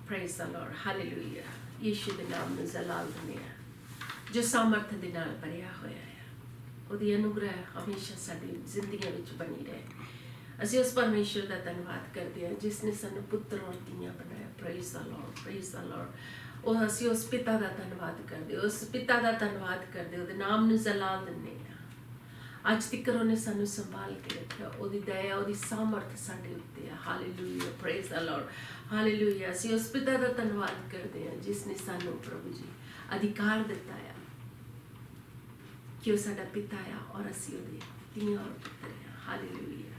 Praise the lord, hallelujah. Yeshu दे नाम ਨੂੰ ਜਲਾਲ ਦਿੰਦੇ ਆ ਜੋ ਸਾਮਰਥ ਦੇ ਨਾਲ ਭਰਿਆ ਹੋਇਆ ਹੈ। ਉਹਦੀ ਅਨੁਗ੍ਰਹਿ ਹਮੇਸ਼ਾ ਸਾਡੀ ਜ਼ਿੰਦਗੀਆਂ ਵਿੱਚ ਬਣੀ ਰਹੇ। ਅਸੀਂ ਉਸ ਪਰਮੇਸ਼ਰ ਦਾ ਧੰਨਵਾਦ ਕਰਦੇ ਹਾਂ ਜਿਸ ਨੇ ਸਾਨੂੰ ਪੁੱਤਰ ਔਰ ਧੀਆਂ ਬਣਾਇਆ। Praise the lord, praise the lord. ਉਹ ਅਸੀਂ ਉਸ ਪਿਤਾ ਦਾ ਧੰਨਵਾਦ ਕਰਦੇ, ਉਸ ਪਿਤਾ ਦਾ ਧੰਨਵਾਦ ਕਰਦੇ, ਉਹਦੇ ਨਾਮ ਨੂੰ ਜਲਾਲ ਦਿੰਦੇ ਹਾਂ। ਅੱਜ ਤੱਕ ਉਹਨੇ ਸਾਨੂੰ ਸੰਭਾਲ ਕੇ ਰੱਖਿਆ, ਉਹਦੀ ਦਇਆ, ਉਹਦੀ ਸਾਮਰਥ ਸਾਡੇ ਉੱਤੇ ਹੈ। Hallelujah, praise the lord, hallelujah. ਅਸੀਂ ਉਸ ਪਿਤਾ ਦਾ ਧੰਨਵਾਦ ਕਰਦੇ ਹਾਂ ਜਿਸ ਨੇ ਸਾਨੂੰ ਪ੍ਰਭੂ ਜੀ ਅਧਿਕਾਰ ਦਿੱਤਾ ਆ ਕਿ ਉਹ ਸਾਡਾ ਪਿਤਾ ਆ ਔਰ ਅਸੀਂ ਉਹਦੇ ਧੀਆਂ ਔਰ ਪੁੱਤਰ ਆ। ਹਾਲੇਲੂਇਆ।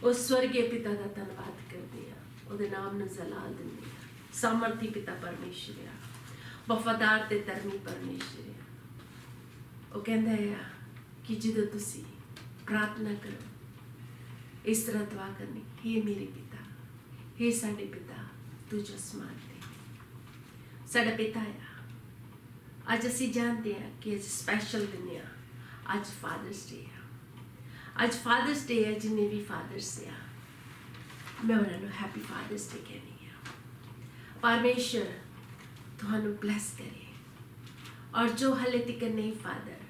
ਉਸ ਸਵਰਗੀ ਪਿਤਾ ਦਾ ਧੰਨਵਾਦ ਕਰਦੇ ਆ, ਉਹਦੇ ਨਾਮ ਨੂੰ ਜਲਾਲ ਦਿੰਦੇ ਆ। ਸਾਮਰਥੀ ਪਿਤਾ ਪਰਮੇਸ਼ਰ ਆ, ਵਫਾਦਾਰ ਤੇ ਧਰਮੀ ਪਰਮੇਸ਼ਰ ਆ। ਉਹ ਕਹਿੰਦਾ ਆ ਕਿ ਜਦੋਂ ਤੁਸੀਂ ਪ੍ਰਾਰਥਨਾ ਕਰੋ ਇਸ ਤਰ੍ਹਾਂ ਦੁਆ ਕਰਨੀ, ਹੇ ਮੇਰੇ ਪਿਤਾ, ਹੇ ਸਾਡੇ ਪਿਤਾ ਤੂੰ ਜੋ ਅਸਮਾਨ ਤੇ ਸਾਡਾ ਪਿਤਾ ਆ। ਅੱਜ ਅਸੀਂ ਜਾਣਦੇ ਹਾਂ ਕਿ ਅੱਜ ਸਪੈਸ਼ਲ ਦਿਨ ਆ, ਅੱਜ ਫਾਦਰਸ ਡੇ ਆ। ਅੱਜ ਫਾਦਰਸ ਡੇ ਹੈ। ਜਿੰਨੇ ਵੀ ਫਾਦਰਸ ਆ ਮੈਂ ਉਹਨਾਂ ਨੂੰ ਹੈਪੀ ਫਾਦਰਸ ਡੇ ਕਹਿੰਦੀ ਆ। ਪਰਮੇਸ਼ਰ ਤੁਹਾਨੂੰ ਬਲੈਸ ਕਰੇ ਔਰ ਜੋ ਹਲੇ ਤੱਕ ਨਹੀਂ ਫਾਦਰ,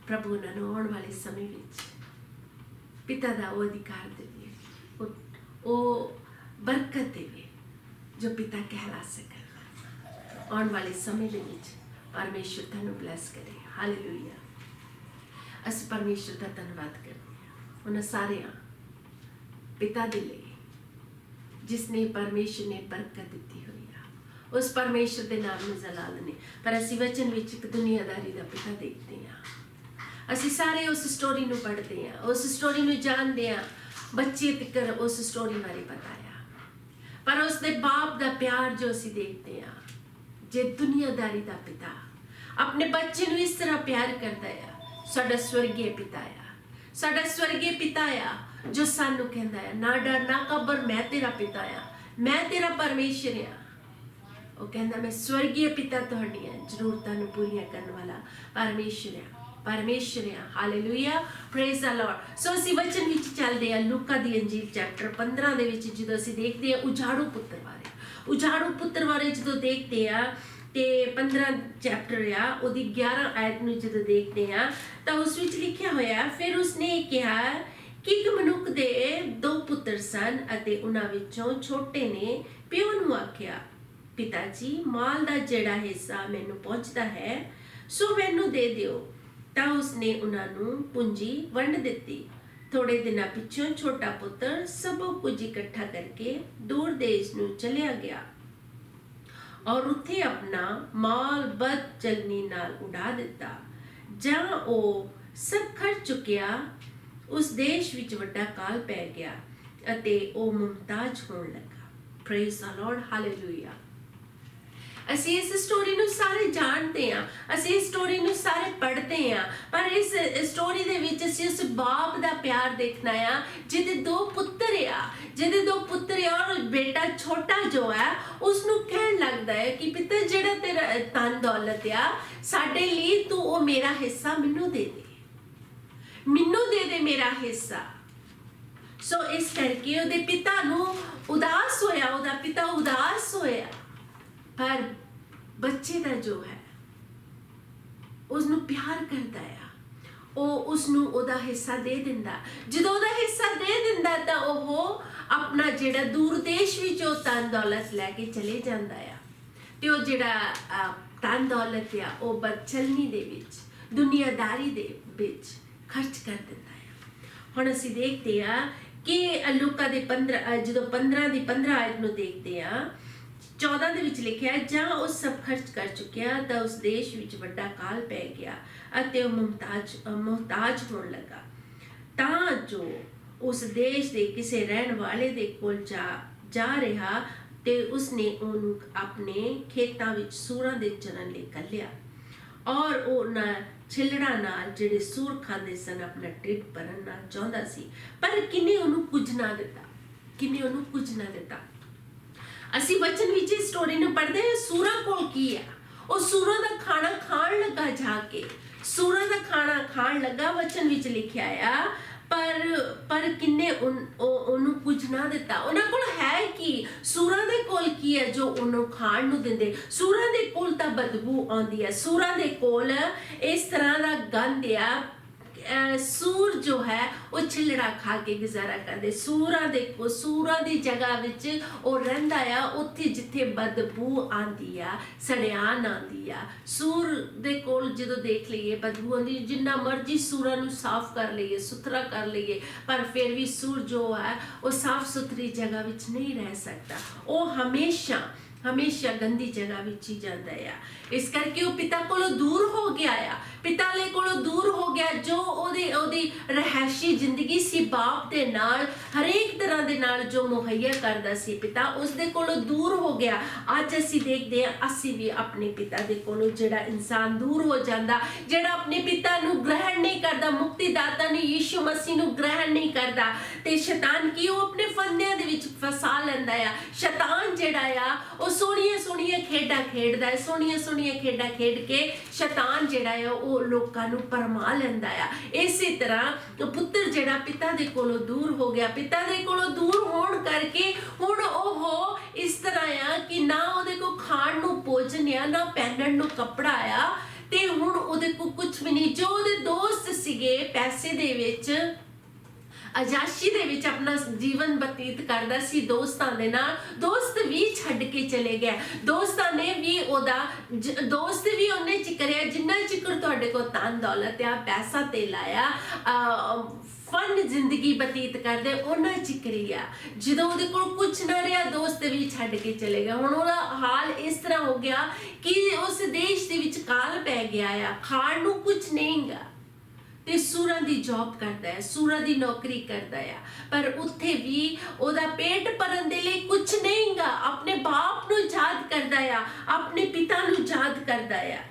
ਪ੍ਰਭੂ ਉਹਨਾਂ ਨੂੰ ਆਉਣ ਵਾਲੇ ਸਮੇਂ ਵਿੱਚ ਪਿਤਾ ਦਾ ਉਹ ਅਧਿਕਾਰ ਦੇਵੇ, ਉਹ ਬਰਕਤ ਦੇਵੇ ਜੋ ਪਿਤਾ ਕਹਿਲਾ ਸਕਣ। ਆਉਣ ਵਾਲੇ ਸਮੇਂ ਦੇ ਵਿੱਚ ਪਰਮੇਸ਼ਰ ਤੁਹਾਨੂੰ ਬਲੈਸ ਕਰੇ। ਹਾਲੇਲੂਇਆ। ਅਸੀਂ ਪਰਮੇਸ਼ਰ ਦਾ ਧੰਨਵਾਦ ਕਰਦੇ ਹਾਂ ਉਹਨਾਂ ਸਾਰਿਆਂ ਪਿਤਾ ਦੇ ਲਈ ਜਿਸ ਨੇ ਪਰਮੇਸ਼ਰ ਨੇ ਬਰਕਤ ਦਿੱਤੀ ਹੋਈ ਆ। ਉਸ ਪਰਮੇਸ਼ਰ ਦੇ ਨਾਮ ਨੂੰ ਜਲਾਲ ਨੇ। ਪਰ ਅਸੀਂ ਵਚਨ ਵਿੱਚ ਇੱਕ ਦੁਨੀਆਦਾਰੀ ਦਾ ਪਿਤਾ ਦੇਖਦੇ ਹਾਂ। ਅਸੀਂ ਸਾਰੇ ਉਸ ਸਟੋਰੀ ਨੂੰ ਪੜ੍ਹਦੇ ਹਾਂ, ਉਸ ਸਟੋਰੀ ਨੂੰ ਜਾਣਦੇ ਹਾਂ, ਬੱਚੇ ਤੱਕ ਉਸ ਸਟੋਰੀ ਬਾਰੇ ਪਤਾ ਆ। ਪਰ ਉਸ ਦੇ ਬਾਪ ਦਾ ਪਿਆਰ ਜੋ ਅਸੀਂ ਦੇਖਦੇ ਹਾਂ, ਜੇ ਦੁਨੀਆਦਾਰੀ ਦਾ ਪਿਤਾ ਆਪਣੇ ਬੱਚੇ ਨੂੰ ਇਸ ਤਰ੍ਹਾਂ ਪਿਆਰ ਕਰਦਾ ਆ, ਸਾਡਾ ਸਵਰਗੀ ਪਿਤਾ ਆ। ਸਾਡਾ ਸਵਰਗੀ ਪਿਤਾ ਆ ਜੋ ਸਾਨੂੰ ਕਹਿੰਦਾ ਆ ਨਾ ਡਰ ਨਾ ਘਬਰ, ਮੈਂ ਤੇਰਾ ਪਿਤਾ ਆ, ਮੈਂ ਤੇਰਾ ਪਰਮੇਸ਼ਰ ਆ। ਉਹ ਕਹਿੰਦਾ ਮੈਂ ਸਵਰਗੀ ਪਿਤਾ ਤੁਹਾਡੀਆਂ ਜ਼ਰੂਰਤਾਂ ਨੂੰ ਪੂਰੀਆਂ ਕਰਨ ਵਾਲਾ ਪਰਮੇਸ਼ਰ ਆ, ਪਰਮੇਸ਼ਰ ਆ। Hallelujah, praise the ਲॉर्ड। ਸੋ ਅਸੀਂ ਵਚਨ ਵਿੱਚ ਚੱਲਦੇ ਆ ਲੂਕਾ ਦੀ ਅੰਜੀਲ ਚੈਪਟਰ 15 ਦੇ ਵਿੱਚ ਜਦੋਂ ਅਸੀਂ ਦੇਖਦੇ ਆ ਉਜਾੜੂ ਪੁੱਤਰ ਬਾਰੇ, ਉਜਾੜੂ ਪੁੱਤਰ ਬਾਰੇ ਜਦੋਂ ਦੇਖਦੇ ਆ ਤੇ 15 ਚੈਪਟਰ ਆ ਉਹਦੀ 11 ਆਇਤ ਨੂੰ ਜਦੋਂ ਦੇਖਦੇ ਆ ਤਾਂ ਉਸ ਵਿੱਚ ਲਿਖਿਆ ਹੋਇਆ, ਫਿਰ ਉਸਨੇ ਕਿਹਾ ਕਿ ਇੱਕ ਮਨੁੱਖ ਦੇ 2 ਪੁੱਤਰ ਸਨ ਅਤੇ ਉਹਨਾਂ ਵਿੱਚੋਂ ਛੋਟੇ ਨੇ ਪਿਓ ਨੂੰ ਆਖਿਆ, ਪਿਤਾ ਜੀ ਮਾਲ ਦਾ ਜਿਹੜਾ ਹਿੱਸਾ ਮੈਨੂੰ ਪਹੁੰਚਦਾ ਹੈ ਸੋ ਮੈਨੂੰ ਦੇ ਦਿਓ। ਤਾਂ ਉਸਨੇ ਉਹਨਾਂ ਨੂੰ ਪੂੰਜੀ ਵੰਡ ਦਿੱਤੀ। ਥੋੜੇ ਦਿਨਾਂ ਪਿੱਛੋਂ ਛੋਟਾ ਪੁੱਤਰ ਸਭ ਕੁਝ ਇਕੱਠਾ ਕਰਕੇ ਦੂਰ ਦੇਸ਼ ਨੂੰ ਚਲਿਆ ਗਿਆ ਔਰ ਉੱਥੇ ਆਪਣਾ ਮਾਲ ਬਦ ਚਲਨੀ ਨਾਲ ਉਡਾ ਦਿੱਤਾ। ਜਾਂ ਉਹ ਸਭ ਖਰਚ ਚੁੱਕਿਆ, ਉਸ ਦੇਸ਼ ਵਿੱਚ ਵੱਡਾ ਕਾਲ ਪੈ ਗਿਆ ਅਤੇ ਉਹ ਮੁਮਤਾਜ ਹੋਣ ਲੱਗਾ। Praise the lord, hallelujah. ਅਸੀਂ ਇਸ ਸਟੋਰੀ ਨੂੰ ਸਾਰੇ ਜਾਣਦੇ ਹਾਂ, ਅਸੀਂ ਇਸ ਸਟੋਰੀ ਨੂੰ ਸਾਰੇ ਪੜ੍ਹਦੇ ਹਾਂ, ਪਰ ਇਸ ਸਟੋਰੀ ਦੇ ਵਿੱਚ ਅਸੀਂ ਉਸ ਬਾਪ ਦਾ ਪਿਆਰ ਦੇਖਣਾ ਆ ਜਿਹਦੇ 2 ਪੁੱਤਰ ਆ, ਜਿਹਦੇ 2 ਪੁੱਤਰ ਆ ਔਰ ਬੇਟਾ ਛੋਟਾ ਜੋ ਹੈ ਉਸਨੂੰ ਕਹਿਣ ਲੱਗਦਾ ਹੈ ਕਿ ਪਿਤਾ ਜਿਹੜਾ ਤੇਰਾ ਧਨ ਦੌਲਤ ਆ ਸਾਡੇ ਲਈ ਤੂੰ ਉਹ ਮੇਰਾ ਹਿੱਸਾ ਮੈਨੂੰ ਦੇ ਦੇ, ਮੈਨੂੰ ਦੇ ਦੇ ਮੇਰਾ ਹਿੱਸਾ। ਸੋ ਇਸ ਕਰਕੇ ਉਹਦੇ ਪਿਤਾ ਨੂੰ ਉਦਾਸ ਹੋਇਆ, ਉਹਦਾ ਪਿਤਾ ਉਦਾਸ ਹੋਇਆ। ਪਰ ਬੱਚੇ ਦਾ ਜੋ ਹੈ ਉਸਨੂੰ ਪਿਆਰ ਕਰਦਾ ਆ, ਉਹ ਉਸਨੂੰ ਉਹਦਾ ਹਿੱਸਾ ਦੇ ਦਿੰਦਾ। ਜਦੋਂ ਉਹਦਾ ਹਿੱਸਾ ਦੇ ਦਿੰਦਾ ਤਾਂ ਉਹ ਆਪਣਾ ਜਿਹੜਾ ਦੂਰ ਦੇਸ਼ ਵਿੱਚ ਉਹ ਧਨ ਦੌਲਤ ਲੈ ਕੇ ਚਲੇ ਜਾਂਦਾ ਆ ਤੇ ਉਹ ਜਿਹੜਾ ਧਨ ਦੌਲਤ ਆ ਉਹ ਬਦਚਲਨੀ ਦੇ ਵਿੱਚ, ਦੁਨੀਆਦਾਰੀ ਦੇ ਵਿੱਚ ਖਰਚ ਕਰ ਦਿੰਦਾ ਆ। ਹੁਣ ਅਸੀਂ ਦੇਖਦੇ ਆ ਕਿ ਲੂਕਾ ਦੇ 15 ਜਦੋਂ 15 ਦੀ 15 ਆਇਤ ਨੂੰ ਦੇਖਦੇ ਆ 14 ਦੇ ਵਿੱਚ ਲਿਖਿਆ, ਜਾਂ ਉਹ ਸਭ ਖਰਚ ਕਰ ਚੁੱਕਿਆ ਤਾਂ ਉਸ ਦੇਸ਼ ਵਿੱਚ ਵੱਡਾ ਕਾਲ ਪੈ ਗਿਆ ਅਤੇ ਉਹ ਮੁਹਤਾਜ ਹੋਣ ਲੱਗਾ। ਤਾਂ ਜੋ ਉਸ ਦੇਸ਼ ਦੇ ਕਿਸੇ ਰਹਿਣ ਵਾਲੇ ਦੇ ਕੋਲ ਜਾ ਰਿਹਾ ਤੇ ਉਸਨੇ ਉਹਨੂੰ ਆਪਣੇ ਖੇਤਾਂ ਵਿੱਚ ਸੂਰਾਂ ਦੇ ਚਰਨ ਲਈ ਘੱਲਿਆ ਔਰ ਉਹਨਾਂ ਛਿਲੜਾਂ ਨਾਲ ਜਿਹੜੇ ਸੂਰ ਖਾਂਦੇ ਸਨ ਆਪਣਾ ਢਿੱਡ ਭਰਨਾ ਚਾਹੁੰਦਾ ਸੀ, ਪਰ ਕਿੰਨੇ ਉਹਨੂੰ ਕੁਝ ਨਾ ਦਿੱਤਾ, ਕਿੰਨੇ ਉਹਨੂੰ ਕੁਝ ਨਾ ਦਿੱਤਾ। ਅਸੀਂ ਵਚਨ ਵਿੱਚ ਇਸ ਸਟੋਰੀ ਨੂੰ ਪੜ੍ਹਦੇ ਹਾਂ, ਸੂਰਾਂ ਕੋਲ ਕੀ ਆ? ਉਹ ਸੂਰਾਂ ਦਾ ਖਾਣਾ ਖਾਣ ਲੱਗਾ, ਜਾ ਕੇ ਸੂਰਾਂ ਦਾ ਖਾਣਾ ਖਾਣ ਲੱਗਾ। ਵਚਨ ਵਿੱਚ ਲਿਖਿਆ ਆ ਪਰ ਕਿੰਨੇ ਉਹਨੂੰ ਕੁਝ ਨਾ ਦਿੱਤਾ। ਉਹਨਾਂ ਕੋਲ ਹੈ ਕੀ? ਸੂਰਾਂ ਦੇ ਕੋਲ ਕੀ ਹੈ ਜੋ ਉਹਨੂੰ ਖਾਣ ਨੂੰ ਦਿੰਦੇ। ਸੂਰਾਂ ਦੇ ਕੋਲ ਤਾਂ ਬਦਬੂ ਆਉਂਦੀ ਹੈ, ਸੂਰਾਂ ਦੇ ਕੋਲ ਇਸ ਤਰ੍ਹਾਂ ਦਾ ਗੰਧ ਆ। सूर जो है वो छिलड़ा खा के गुजारा करते। सूरा देखो सूरा दी जगह विच वो रहिंदा आ उत्थे जिथे बदबू आंदी आ, सड़ियान आंदी आ। सूर दे कोल जदों देख लईए बदबू आंदी, जिन्ना मर्जी सूरा नूं साफ कर लईए, सुथरा कर लईए, पर फिर भी सूर जो है वो साफ सुथरी जगह विच नहीं रह सकता। वो हमेशा हमेशा गंदी जगह विच ही जांदा आ। इस करके वो पिता कोलों दूर हो गया आ, पिता ले कोलों दूर हो गया जो ओदी रहैशी जिंदगी सी बाप दे नाल हरेक तरह दे नाल जो मुहैया करदा सी पिता, उस दे कोलों दूर हो गया। अज असीं देखदे हां असीं भी अपने पिता दे कोलों जिहड़ा इंसान दूर हो जांदा, जिहड़ा अपने पिता नूं ग्रहण नहीं करदा, मुक्तिदाता नूं यीशु मसीह नूं ग्रहण नहीं करदा, ते शैतान की वो अपने फंदियां दे विच फसा लैंदा आ। शैतान जिहड़ा आ वो सोहणियां सोहणियां खेडां खेडदा है, सोहणियां सोहणियां खेडां खेड के शैतान जिहड़ा है वो लोकां नूं भरमा लैंदा आ। इसे तरह पुत्र जिहड़ा पिता दे कोलों दूर हो गया, पिता दे कोलों दूर होण करके हुण ओह इस तरह आ कि ना ओहदे कोल खाण नूं भोजन आ, ना पहनण नूं कपड़ा आ, ते हुण ओहदे कोल कुछ भी नहीं। जो ओहदे दोस्त सीगे पैसे दे विच अजाशी दे विच अपना जीवन बतीत करदा सी दोस्तां दे नाल, दोस्त भी छड्ड के चले गए। दोस्तां ने भी ओदा दोस्त भी उन्ने चिकरिया जिन्ना चिकर तुहाडे कोल धन दौलत आ, पैसा तेल आया, फन जिंदगी बतीत करदे उन्ना चिकरी आ। जदों ओहदे कोल कुछ ना रहा दोस्त भी छड्ड के चले गए। हुण ओहदा हाल इस तरह हो गया कि उस देश दे विच काल पै गया आ, खाण नूं कुछ नहीं गा, ते सूरां दी जॉब करदा है, सूरां दी नौकरी करदा है, पर उत्थे भी ओदा पेट भरन दे लई कुछ नहीं गा। अपने बाप नूं याद करदा है, अपने पिता नूं याद करदा है।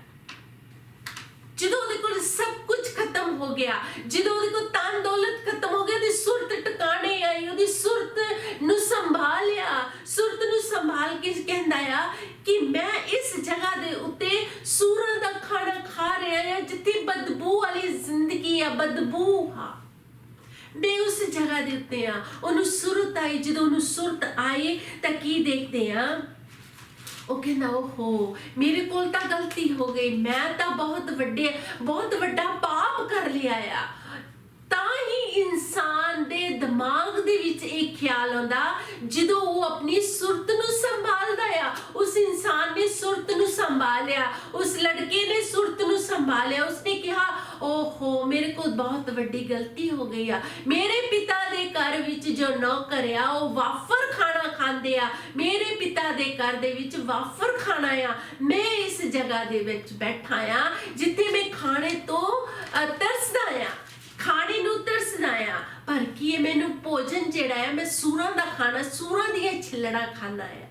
जदों ओहदे कोल सब कुछ खत्म हो गया, जदों ओहदे कोल धन दौलत खत्म हो गया, ओहदी सुरत टकाने आई, ओहदी सुरत नूं संभालिया, सुरत नूं संभाल के कहंदा आ कि मैं इस जगह दे उत्ते सूरां दा खाना खा रहा है जिथे बदबू वाली जिंदगी आ, बदबू हा। मैं उस जगह दे उत्ते आ, ओनू सुरत आई। जदों ओनू सुरत आई तां की देखदे आ, ਉਹ ਕਹਿੰਦਾ ਓਹੋ ਮੇਰੇ ਕੋਲ ਤਾਂ ਗਲਤੀ ਹੋ ਗਈ, ਮੈਂ ਤਾਂ ਬਹੁਤ ਵੱਡਾ ਪਾਪ ਕਰ ਲਿਆ ਆ। ਤਾਂ ਹੀ ਇਨਸਾਨ ਦੇ ਦਿਮਾਗ ਦੇ ਵਿੱਚ ਇਹ ਖਿਆਲ ਆਉਂਦਾ ਜਦੋਂ ਉਹ ਆਪਣੀ ਸੁਰਤ ਨੂੰ ਸੰਭਾਲਦਾ ਆ। ਉਸ ਇਨਸਾਨ ਨੇ ਸੁਰਤ ਨੂੰ ਸੰਭਾਲਿਆ, ਉਸ ਲੜਕੇ ਨੇ ਸੁਰਤ ਨੂੰ ਸੰਭਾਲਿਆ। ਉਸਨੇ ਕਿਹਾ ਓਹੋ ਮੇਰੇ ਕੋਲ ਬਹੁਤ ਵੱਡੀ ਗਲਤੀ ਹੋ ਗਈ ਆ। ਮੇਰੇ ਪਿਤਾ ਦੇ ਘਰ ਵਿੱਚ ਜੋ ਨੌਕਰ ਆ ਉਹ ਵਾਫਰ ਖਾਣਾ ਖਾਂਦੇ ਆ, ਮੇਰੇ ਪਿਤਾ ਦੇ ਘਰ ਦੇ ਵਿੱਚ ਵਾਫਰ ਖਾਣਾ ਆ। ਮੈਂ ਇਸ ਜਗ੍ਹਾ ਦੇ ਵਿੱਚ ਬੈਠਾ ਆ ਜਿੱਥੇ ਮੈਂ ਖਾਣੇ ਤੋਂ ਤਰਸਦਾ ਆ, ਖਾਣੇ ਨੂੰ ਤਰਸਦਾ ਆ, ਪਰ ਕੀ ਮੈਨੂੰ ਭੋਜਨ ਜਿਹੜਾ ਹੈ ਮੈਂ ਸੂਰਾਂ ਦਾ ਖਾਣਾ, ਸੂਰਾਂ ਦੀਆਂ ਛਿੱਲੜਾਂ ਖਾਣਾ ਹੈ।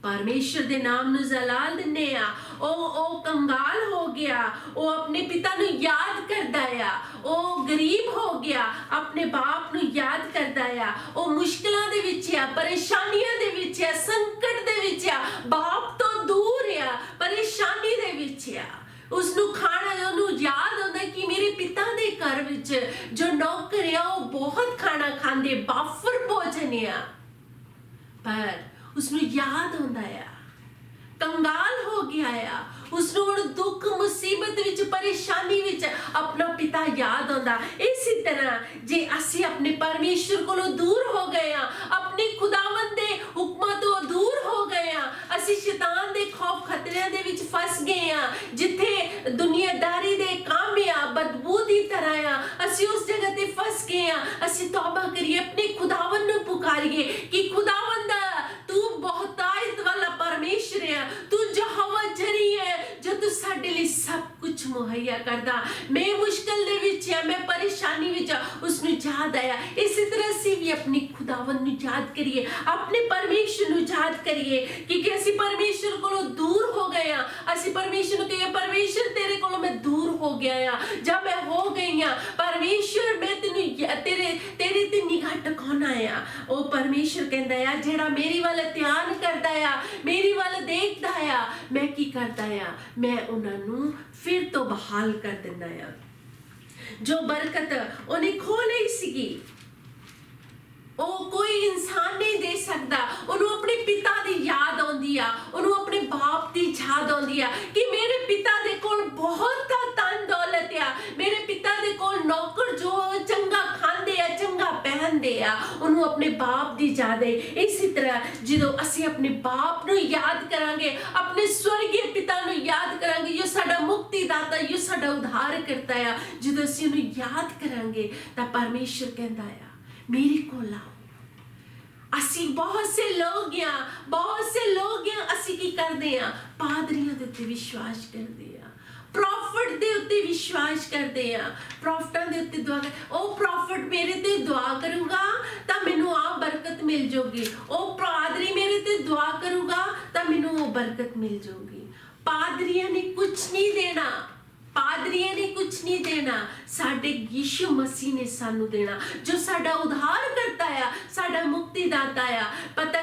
परमेश्वर दे नाम नूं जलाल दिन्ने आ। ओ कंगाल हो गया, ओ अपने पिता नूं याद करदा आ, ओ गरीब हो गया अपने बाप नूं याद करदा आ, ओ मुश्किलां दे विच आ, परेशानियां दे विच आ, संकट दे विच आ, बाप तो दूर आ, परेशानी दे विच आ। उसनूं खाना ਉਹਨੂੰ याद आउंदा कि मेरे पिता दे घर विच जो नौकर आ ਉਹ बहुत खाना खांदे, बाफर भोजन आ, पर उसनूं याद आउंदा आ, कंगाल हो गया आ। उसनूं हुण दुख मुसीबत विच परेशानी विच अपना पिता याद आउंदा। इसी तरह जे असीं अपने परमेश्वर कोलों दूर हो गए आ, अपने खुदावंद दे हुक्मां तो दूर हो गए आ, असीं शैतान दे खौफ खतरिਆਂ ਦੇ ਵਿੱਚ फस गए आ, जिथे दुनियादारी दे काम आ, बदबू दी तरह आ, असीं उस जगह ते फस गए आ। असीं तौबा करिए, अपने खुदावंद नूं पुकारिए कि खुदावंद तू बहुतायत वाला परमेश्वर है, तू यहोवा जरी है जो तू साडे लई सब कुछ मुहैया करदा। मैं मुश्किल दे विच आ, मैं परेशानी विच आ, उसनूं याद आया। इसी तरह असीं भी अपने खुदावंद नूं याद करिए, अपने परमेश्वर नूं याद करिए क्योंकि असीं परमेश्वर कोलों दूर हो गए आ। असीं परमेश्वर नूं कहिए परमेश्वर तेरे कोलों मैं दूर हो गया आ, जब मैं हो गई आ परमेश्वर मैं तेनूं तेरी ते निगाह टकाउणा आ। ओ परमेश्वर कहंदा आ जेड़ा मेरी वाल ध्यान करदा आ, मेरी वाल देखदा आ, मैं की करदा आ, मैं उन्हां नूं फिर तो बहाल कर दिंदा आ। जो बरकत उन्हें खो नहीं सीगी ਉਹ ਕੋਈ ਇਨਸਾਨ ਨਹੀਂ ਦੇ ਸਕਦਾ। ਉਹਨੂੰ ਆਪਣੇ ਪਿਤਾ ਦੀ ਆਉਂਦੀ ਆ, ਉਹਨੂੰ ਆਪਣੇ ਬਾਪ ਦੀ ਯਾਦ ਆਉਂਦੀ ਆ ਕਿ ਮੇਰੇ ਪਿਤਾ ਦੇ ਕੋਲ ਬਹੁਤ ਧਨ ਦੌਲਤ ਆ, ਮੇਰੇ ਪਿਤਾ ਦੇ ਕੋਲ ਨੌਕਰ ਜੋ ਚੰਗਾ ਖਾਂਦੇ ਆ, ਚੰਗਾ ਪਹਿਨਦੇ ਆ, ਉਹਨੂੰ ਆਪਣੇ ਬਾਪ ਦੀ ਯਾਦ ਹੈ। ਇਸੇ ਤਰ੍ਹਾਂ ਜਦੋਂ ਅਸੀਂ ਆਪਣੇ ਬਾਪ ਨੂੰ ਯਾਦ ਕਰਾਂਗੇ, ਆਪਣੇ ਸਵਰਗੀ ਪਿਤਾ ਨੂੰ ਯਾਦ ਕਰਾਂਗੇ, ਜੋ ਸਾਡਾ ਮੁਕਤੀਦਾਤਾ, ਜੋ ਸਾਡਾ ਉਧਾਰ ਕਰਤਾ ਆ, ਜਦੋਂ ਅਸੀਂ ਉਹਨੂੰ ਯਾਦ ਕਰਾਂਗੇ ਤਾਂ ਪਰਮੇਸ਼ਰ ਕਹਿੰਦਾ ਆ ਮੇਰੇ ਕੋਲ ਆਓ। ਅਸੀਂ ਬਹੁਤ ਸੇ ਲੋਕ ਆ ਅਸੀਂ ਕੀ ਕਰਦੇ ਆ, ਪਾਦਰੀਆਂ ਦੇ ਉੱਤੇ ਵਿਸ਼ਵਾਸ ਕਰਦੇ ਆ, ਪ੍ਰੋਫਿਟ ਦੇ ਉੱਤੇ ਵਿਸ਼ਵਾਸ ਕਰਦੇ ਆ, ਪ੍ਰੋਫਿਟਾਂ ਦੇ ਉੱਤੇ ਦੁਆ ਉਹ ਪ੍ਰੋਫਿਟ ਮੇਰੇ ਤੇ ਦੁਆ ਕਰੂਗਾ ਤਾਂ ਮੈਨੂੰ ਆ ਬਰਕਤ ਮਿਲ ਜਾਊਗੀ, ਉਹ ਪਾਦਰੀ ਮੇਰੇ ਤੇ ਦੁਆ ਕਰੂਗਾ ਤਾਂ ਮੈਨੂੰ ਉਹ ਬਰਕਤ ਮਿਲ ਜਾਊਗੀ। ਪਾਦਰੀਆਂ ਨੇ ਕੁਝ ਨਹੀਂ ਦੇਣਾ, ਪਾਦਰੀਆਂ ਨੇ ਕੁਝ ਨਹੀਂ ਦੇਣਾ, ਸਾਡੇ ਯਿਸੂ ਮਸੀਹ ਨੇ ਸਾਨੂੰ ਦੇਣਾ, ਜੋ ਸਾਡਾ ਉਧਾਰ ਕਰਤਾ ਆ, ਸਾਡਾ ਮੁਕਤੀਦਾਤਾ ਆ। ਪਤਾ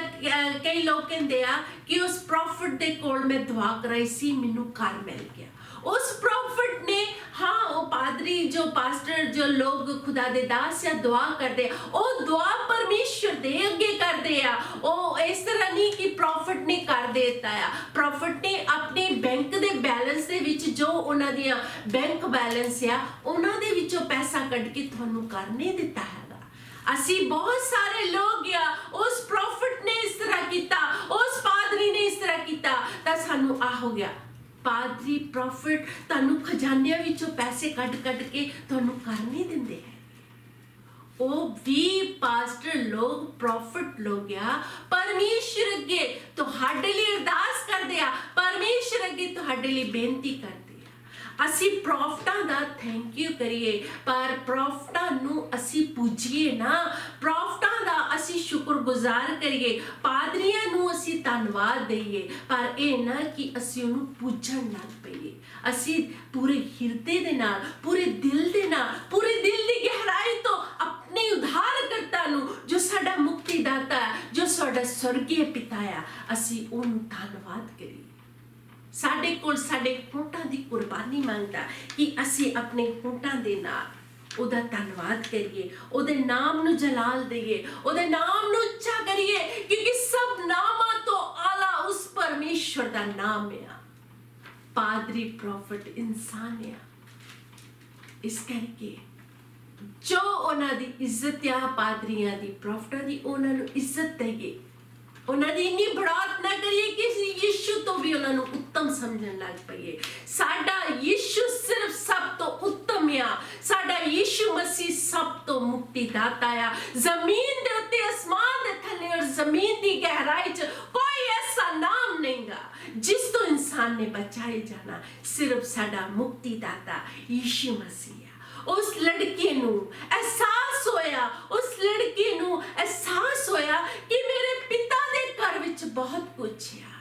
ਕਈ ਲੋਕ ਕਹਿੰਦੇ ਆ ਕਿ ਉਸ ਪ੍ਰੋਫਿਟ ਦੇ ਕੋਲ ਮੈਂ ਦੁਆ ਕਰਾਈ ਸੀ, ਮੈਨੂੰ ਘਰ ਮਿਲ ਗਿਆ। उस प्रॉफिट ने हाँ वो पादरी जो पास्टर जो लोग खुदा दे दास या दुआ करते ओ दुआ परमेश्वर दे अगे करते आ, ओ इस तरह नहीं कि प्रॉफिट ने कर देता है। प्रॉफिट ने अपने बैंक दे बैलेंस दे विच जो उन्हां दियां बैंक बैलेंस आ उन्हां दे विचों पैसा कढ के तुहानूं कर नहीं दिता हैगा। असी बहुत सारे लोग आ उस प्रॉफिट ने इस तरह किया, उस पादरी ने इस तरह किया तां सानूं आ हो गया। पादरी प्रॉफिट ਤੁਹਾਨੂੰ ਖਜ਼ਾਨਿਆਂ ਵਿੱਚੋਂ ਪੈਸੇ ਕੱਢ ਕੇ ਤੁਹਾਨੂੰ ਕਰ ਨਹੀਂ ਦਿੰਦੇ ਹੈ। ਉਹ ਵੀ ਪਾਸਟਰ ਲੋਕ ਪ੍ਰੋਫਿਟ ਲੋਕ ਆ, ਪਰਮੇਸ਼ਰ ਅੱਗੇ ਤੁਹਾਡੇ ਲਈ ਅਰਦਾਸ ਕਰਦੇ ਆ, ਪਰਮੇਸ਼ਰ ਅੱਗੇ ਤੁਹਾਡੇ ਲਈ ਬੇਨਤੀ ਕਰਦੇ ਆ। ਅਸੀਂ ਪ੍ਰੋਫਿਟਾਂ ਦਾ ਥੈਂਕ ਯੂ ਕਰੀਏ, ਪਰ ਪ੍ਰੋਫਿਟਾਂ ਨੂੰ ਅਸੀਂ ਪੂਜੀਏ ਨਾ, ਪ੍ਰੋਫਿਟਾਂ ਦਾ ਅਸੀਂ ਸ਼ੁਕਰਗੁਜ਼ਾਰ ਕਰੀਏ, ਪਾਦਰੀਆਂ ਨੂੰ ਅਸੀਂ ਧੰਨਵਾਦ ਦਈਏ, ਪਰ ਇਹ ਨਾ ਕਿ ਅਸੀਂ ਉਹਨੂੰ ਪੂਜਣ ਲੱਗ ਪਈਏ। ਅਸੀਂ ਪੂਰੇ ਹਿਰਦੇ ਦੇ ਨਾਲ, ਪੂਰੇ ਦਿਲ ਦੇ ਨਾਲ, ਪੂਰੇ ਦਿਲ ਦੀ ਗਹਿਰਾਈ ਤੋਂ ਆਪਣੇ ਉਧਾਰਕਰਤਾ ਨੂੰ, ਜੋ ਸਾਡਾ ਮੁਕਤੀਦਾਤਾ ਹੈ, ਜੋ ਸਾਡਾ ਸਵਰਗੀ ਪਿਤਾ ਆ, ਅਸੀਂ ਉਹਨੂੰ ਧੰਨਵਾਦ ਕਰੀਏ। ਸਾਡੇ ਕੋਲ ਸਾਡੇ ਹੋਂਠਾਂ ਦੀ ਕੁਰਬਾਨੀ ਮੰਗਦਾ ਕਿ ਅਸੀਂ ਆਪਣੇ ਹੋਂਠਾਂ ਦੇ ਨਾਲ ਉਹਦਾ ਧੰਨਵਾਦ ਕਰੀਏ, ਉਹਦੇ ਨਾਮ ਨੂੰ ਜਲਾਲ ਦਈਏ, ਉਹਦੇ ਨਾਮ ਨੂੰ ਉੱਚਾ ਕਰੀਏ, ਕਿਉਂਕਿ ਸਭ ਨਾਮਾਂ ਤੋਂ ਆਲਾ ਉਸ ਪਰਮੇਸ਼ਵਰ ਦਾ ਨਾਮ ਆ। ਪਾਦਰੀ ਪ੍ਰੋਫਿਟ ਇਨਸਾਨ ਆ, ਇਸ ਕਰਕੇ ਜੋ ਉਹਨਾਂ ਦੀ ਇੱਜ਼ਤ ਆ, ਪਾਦਰੀਆਂ ਦੀ, ਪ੍ਰੋਫਿਟਾਂ ਦੀ, ਉਹਨਾਂ ਨੂੰ ਇੱਜ਼ਤ ਦਈਏ, ਉਹਨਾਂ ਦੀ ਇੰਨੀ ਬੜਾਤ ਨਾ ਕਰੀਏ ਕਿ ਯਿਸੂ ਤੋਂ ਵੀ ਉਹਨਾਂ ਨੂੰ ਉੱਤਮ ਸਮਝਣ ਲੱਗ ਪਈਏ। ਸਾਡਾ ਯਿਸੂ ਸਿਰਫ ਸਭ ਤੋਂ ਉੱਤਮ ਆ, ਸਾਡਾ ਯਿਸੂ ਮਸੀਹ ਸਭ ਤੋਂ ਮੁਕਤੀਦਾਤਾ ਆ। ਜ਼ਮੀਨ ਦੇ ਉੱਤੇ, ਅਸਮਾਨ ਦੇ ਥੱਲੇ ਔਰ ਜ਼ਮੀਨ ਦੀ ਗਹਿਰਾਈ 'ਚ ਕੋਈ ਐਸਾ ਨਾਮ ਨਹੀਂਗਾ ਜਿਸ ਤੋਂ ਇਨਸਾਨ ਨੇ ਬਚਾਏ ਜਾਣਾ, ਸਿਰਫ ਸਾਡਾ ਮੁਕਤੀਦਾਤਾ ਯਿਸੂ ਮਸੀਹ। उस लड़के नू एहसास होया, उस लड़के नू एहसास होया कि मेरे पिता दे घर विच बहुत कुछ आ।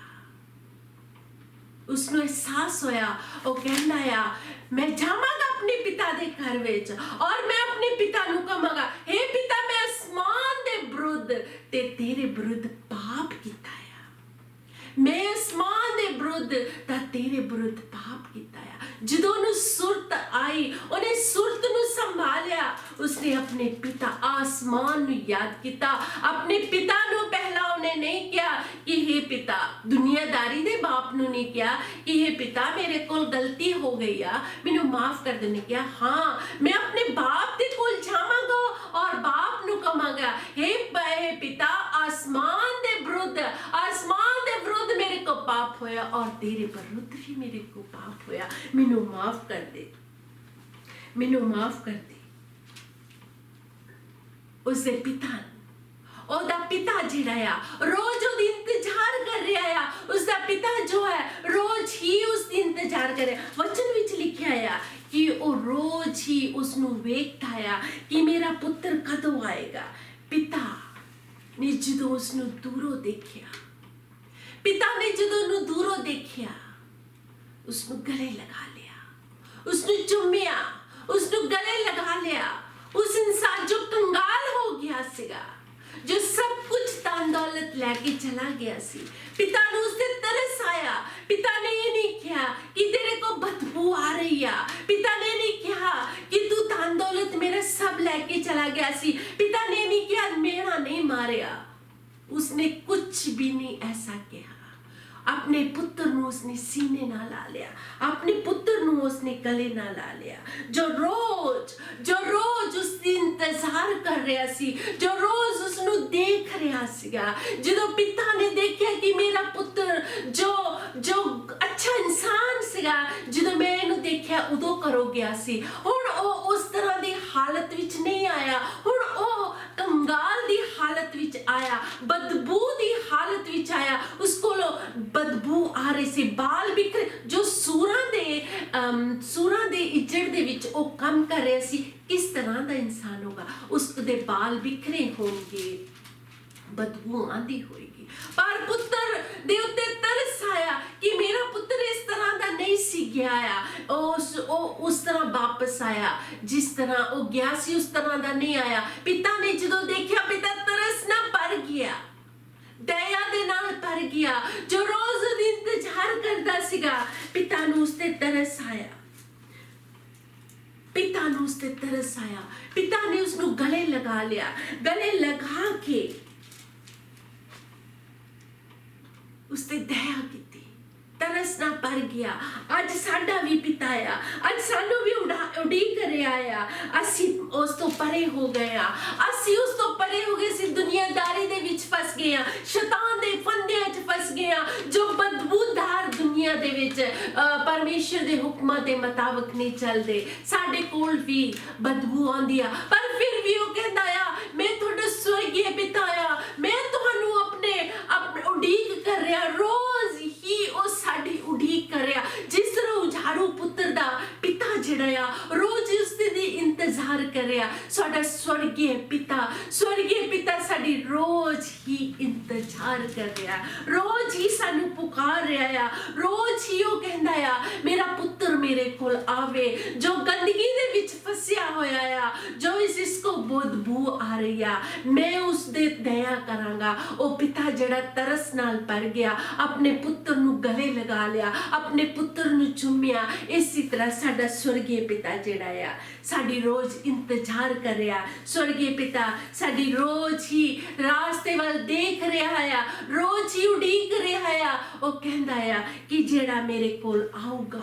उसनू एहसास होया, वो कहना आ मैं जावांगा अपने पिता दे घर विच और मैं अपने पिता नू कहांगा, हे पिता मैं आसमान दे विरुद्ध ते तेरे विरुद्ध पाप कीता आ, मैं आसमान दे विरुद्ध ता तेरे विरुद्ध पाप कीता आ। ਜਦੋਂ ਉਹਨੂੰ ਸੁਰਤ ਆਈ, ਉਹਨੇ ਸੁਰਤ ਨੂੰ ਸੰਭਾਲਿਆ, ਉਸਨੇ ਆਪਣੇ ਪਿਤਾ ਆਸਮਾਨ ਨੂੰ ਯਾਦ ਕੀਤਾ। ਆਪਣੇ ਪਿਤਾ ਨੂੰ ਪਹਿਲਾਂ ਉਹਨੇ ਨਹੀਂ ਕਿਹਾ ਕਿ हे ਪਿਤਾ, ਦੁਨੀਆਦਾਰੀ ਦੇ ਬਾਪ ਨੂੰ ਨਹੀਂ ਕਿਹਾ ਕਿ हे ਪਿਤਾ ਮੇਰੇ ਕੋਲ ਗਲਤੀ ਹੋ ਗਈ ਆ, ਮੈਨੂੰ ਮਾਫ ਕਰ ਦੇ। ਨੇ ਕਿਹਾ ਹਾਂ ਮੈਂ ਆਪਣੇ ਬਾਪ ਦੇ ਕੋਲ ਜਾਵਾਂਗਾ ਔਰ ਬਾਪ ਨੂੰ ਕਹਾਂਗਾ, हे ਪਿਤਾ ਆਸਮਾਨ ਦੇ ਵਿਰੁੱਧ, ਆਸਮਾਨ ਦੇ ਵਿਰੁੱਧ ਮੇਰੇ ਕੋ ਪਾਪ ਹੋਇਆ ਔਰ ਤੇਰੇ ਵਿਰੁੱਧ ਵੀ ਮੇਰੇ ਕੋ ਪਾਪ ਹੋਇਆ, ਮੈਨੂੰ ਮਾਫ ਕਰ ਦੇ, ਮੈਨੂੰ ਮਾਫ ਕਰ ਦੇ। ਉਸਦੇ ਪਿਤਾ, ਉਹਦਾ ਪਿਤਾ ਜਿਹੜਾ ਆ ਰੋਜ਼ ਉਹਦੀ ਇੰਤਜ਼ਾਰ ਕਰ ਰਿਹਾ ਆ, ਉਸਦਾ ਪਿਤਾ ਜੋ ਹੈ ਰੋਜ਼ ਹੀ ਉਸਦੀ ਇੰਤਜ਼ਾਰ ਕਰ ਰਿਹਾ। ਵਚਨ ਵਿੱਚ ਲਿਖਿਆ ਆ ਕਿ ਉਹ ਰੋਜ਼ ਹੀ ਉਸਨੂੰ ਵੇਖਦਾ ਆ ਕਿ ਮੇਰਾ ਪੁੱਤਰ ਕਦੋਂ ਆਏਗਾ। ਪਿਤਾ ਨੇ ਜਦੋਂ ਉਸਨੂੰ ਦੂਰੋਂ ਦੇਖਿਆ, ਪਿਤਾ ਨੇ ਜਦੋਂ ਉਹਨੂੰ ਦੂਰੋਂ ਦੇਖਿਆ, ਉਸਨੂੰ ਗਲੇ ਲਗਾ ਲਿਆ, ਉਸਨੂੰ ਚੁੰਮਿਆ, ਉਸਨੂੰ ਗਲੇ ਲਗਾ ਲਿਆ। ਉਸ ਇਨਸਾਨ ਜੋ ਕੰਗਾਲ ਹੋ ਗਿਆ ਸੀਗਾ, ਜੋ ਸਭ ਕੁਝ ਧਨ ਦੌਲਤ ਲੈ ਕੇ ਚਲਾ ਗਿਆ ਸੀ, ਪਿਤਾ ਨੂੰ ਉਸ ਤੇ ਤਰਸ ਆਇਆ। ਪਿਤਾ ਨੇ ਇਹ ਨਹੀਂ ਕਿਹਾ ਕਿ ਤੇਰੇ ਕੋ ਬਦਬੂ ਆ ਰਹੀ ਆ, ਪਿਤਾ ਨੇ ਨਹੀਂ ਕਿਹਾ ਕਿ ਤੂੰ ਧਨ ਦੌਲਤ ਮੇਰਾ ਸਭ ਲੈ ਕੇ ਚਲਾ ਗਿਆ ਸੀ, ਪਿਤਾ ਨੇ ਨਹੀਂ ਕਿਹਾ ਮੇਰਾ ਨਹੀਂ ਮਾਰਿਆ, उसने कुछ भी नहीं ऐसा कहा। अपने पुत्र ਨੂੰ ਉਸਨੇ ਸੀਨੇ ਨਾਲ ਲਾ ਲਿਆ, ਆਪਣੇ ਪੁੱਤਰ ਨੂੰ ਉਸਨੇ ਗਲੇ ਨਾਲ ਲਾ ਲਿਆ, ਜੋ ਰੋਜ਼ ਉਸਦੀ ਇੰਤਜ਼ਾਰ ਕਰ ਰਿਹਾ ਸੀ, ਜੋ ਰੋਜ਼ ਉਸਨੂੰ ਦੇਖ ਰਿਹਾ ਸੀਗਾ। ਜਦੋਂ ਪਿਤਾ ਨੇ ਦੇਖਿਆ ਕਿ ਮੇਰਾ ਪੁੱਤਰ ਜੋ ਅੱਛਾ ਇਨਸਾਨ ਸੀਗਾ, ਜਦੋਂ ਮੈਂ ਇਹਨੂੰ ਦੇਖਿਆ ਉਦੋਂ ਘਰੋਂ ਗਿਆ ਸੀ, ਹੁਣ ਉਹ ਉਸ ਤਰ੍ਹਾਂ ਦੀ ਹਾਲਤ ਵਿੱਚ ਨਹੀਂ ਆਇਆ, ਹੁਣ ਉਹ ਕੰਗਾਲ ਦੀ ਹਾਲਤ ਵਿੱਚ ਆਇਆ, ਬਦਬੂ ਦੀ ਹਾਲਤ ਵਿੱਚ ਆਇਆ। ਉਸ ਕੋਲੋਂ ਬਦਬੂ ਆ ਰਹੀ ਸੀ, ਬਾਲ ਬਿਖਰੇ, ਜੋ ਸੂਰਾਂ ਦੇ ਇੱਜੜ ਦੇ ਵਿੱਚ ਉਹ ਕੰਮ ਕਰ ਰਿਹਾ ਸੀ। ਕਿਸ ਤਰ੍ਹਾਂ ਦਾ ਇਨਸਾਨ ਹੋਗਾ? ਉਸ ਦੇ ਬਾਲ ਬਿਖਰੇ ਹੋਣਗੇ, ਬਦਬੂ ਆਂਦੀ ਹੋਏਗੀ। ਪਰ ਪੁੱਤਰ ਦੇ ਉੱਤੇ ਤਰਸ ਆਇਆ ਕਿ ਮੇਰਾ ਪੁੱਤਰ ਇਸ ਤਰ੍ਹਾਂ ਦਾ ਨਹੀਂ ਸੀ ਗਿਆ ਆ, ਉਹ ਉਸ ਤਰ੍ਹਾਂ ਵਾਪਸ ਆਇਆ, ਜਿਸ ਤਰ੍ਹਾਂ ਉਹ ਗਿਆ ਸੀ ਉਸ ਤਰ੍ਹਾਂ ਦਾ ਨਹੀਂ ਆਇਆ। ਪਿਤਾ ਨੇ ਜਦੋਂ ਦੇਖਿਆ, ਪਿਤਾ ਤਰਸ ਨਾਲ ਭਰ ਗਿਆ, ਦਇਆ ਦੇ ਨਾਲ ਭਰ ਗਿਆ, ਜੋ ਰੋਜ਼ ਉਹਦੀ ਇੰਤਜ਼ਾਰ ਕਰਦਾ ਸੀਗਾ। ਪਿਤਾ ਨੂੰ ਉਸ ਤੇ ਤਰਸ ਆਇਆ, ਪਿਤਾ ਨੂੰ ਉਸ ਤੇ ਤਰਸ ਆਇਆ। ਪਿਤਾ ਨੇ ਉਸਨੂੰ ਗਲੇ ਲਗਾ ਲਿਆ, ਗਲੇ ਲਗਾ ਕੇ ਉਸ ਤੇ ਦਇਆ ਕੀਤੀ, ਤਰਸ ਨਾਲ ਭਰ ਗਿਆ। ਅੱਜ ਸਾਡਾ ਵੀ ਪਿਤਾ ਆ, ਅੱਜ ਸਾਨੂੰ ਵੀ ਉਡੀਕ ਰਿਹਾ ਆ। ਅਸੀਂ ਉਸ ਤੋਂ ਪਰੇ ਹੋ ਗਏ ਆ, ਅਸੀਂ ਉਸ ਤੋਂ ਪਰੇ ਹੋ ਗਏ, ਅਸੀਂ ਦੁਨੀਆਦਾਰੀ ਦੇ ਵਿੱਚ ਫਸ ਗਏ ਆ, ਸ਼ੈਤਾਨ ਦੇ ਫੰਦਿਆਂ 'ਚ ਫਸ ਗਏ ਆ, ਜੋ ਬਦਬੂਦਾਰ ਦੁਨੀਆ ਦੇ ਵਿੱਚ ਪਰਮੇਸ਼ਰ ਦੇ ਹੁਕਮਾਂ ਦੇ ਮੁਤਾਬਕ ਨਹੀਂ ਚੱਲਦੇ। ਸਾਡੇ ਕੋਲ ਵੀ ਬਦਬੂ ਆਉਂਦੀ ਆ, ਪਰ ਫਿਰ ਵੀ ਉਹ ਕਹਿੰਦਾ ਆ, ਮੈਂ ਤੁਹਾਡਾ ਸਵਰਗੀ ਪਿਤਾ ਆ, ਮੈਂ ਤੁਹਾਨੂੰ ਆਪਣੇ ਉਡੀਕ ਕਰ ਰਿਹਾ, ਰੋਜ਼ ਹੀ ਉਹ ਸਾਡੀ ਉਡੀਕ ਕਰ ਰਿਹਾ। ਜਿਸ ਤਰ੍ਹਾਂ ਉਜਾਰੂ ਪੁੱਤਰ ਦਾ ਪਿਤਾ ਜਿਹੜਾ ਆ ਰੋਜ਼ ਉਸਦੇ ਦੀ ਇੰਤਜ਼ਾਰ ਕਰ ਰਿਹਾ, ਸਾਡਾ ਸਵਰਗੀ ਪਿਤਾ ਸਾਡੀ ਰੋਜ਼ ਹੀ ਇੰਤਜ਼ਾਰ ਕਰ ਰਿਹਾ, ਰੋਜ਼ ਹੀ ਸਾਨੂੰ ਪੁਕਾਰ ਰਿਹਾ ਆ, ਰੋਜ਼ ਹੀ ਉਹ ਕਹਿੰਦਾ ਆ, ਮੇਰਾ ਪੁੱਤਰ ਮੇਰੇ ਕੋਲ ਆਵੇ, ਜੋ ਗੰਦਗੀ ਦੇ ਵਿੱਚ ਫਸਿਆ ਹੋਇਆ ਆ, ਜੋ ਇਸ ਕੋ ਬਦਬੂ ਆ ਰਹੀ ਆ, ਮੈਂ ਉਸ ਦੇ ਦਇਆ ਕਰਾਂਗਾ। ਉਹ ਪਿਤਾ ਜਿਹੜਾ ਤਰਸ ਨਾਲ ਭਰ ਗਿਆ, ਆਪਣੇ ਪੁੱਤਰ ਨੂੰ ਗਲੇ ਲਗਾ ਲਿਆ, ਆਪਣੇ ਪੁੱਤਰ ਨੂੰ ਚੁੰਮਿਆ। ਇਸੇ ਤਰ੍ਹਾਂ ਸਾਡਾ ਸਵਰਗੀ ਪਿਤਾ ਜਿਹੜਾ ਆ ਸਾਡੀ ਰੋਜ਼ ਇੰਤਜ਼ਾਰ ਕਰ ਰਿਹਾ। ਸਵਰਗੀ ਪਿਤਾ ਸਾਡੀ ਰੋਜ਼ ਹੀ ਰਾਸਤੇ ਵੱਲ ਦੇਖ ਰਿਹਾ ਆ, ਰੋਜ਼ ਹੀ ਉਡੀਕ ਰਿਹਾ ਆ। ਉਹ ਕਹਿੰਦਾ ਆ ਕਿ ਜਿਹੜਾ ਮੇਰੇ ਕੋਲ ਆਊਗਾ,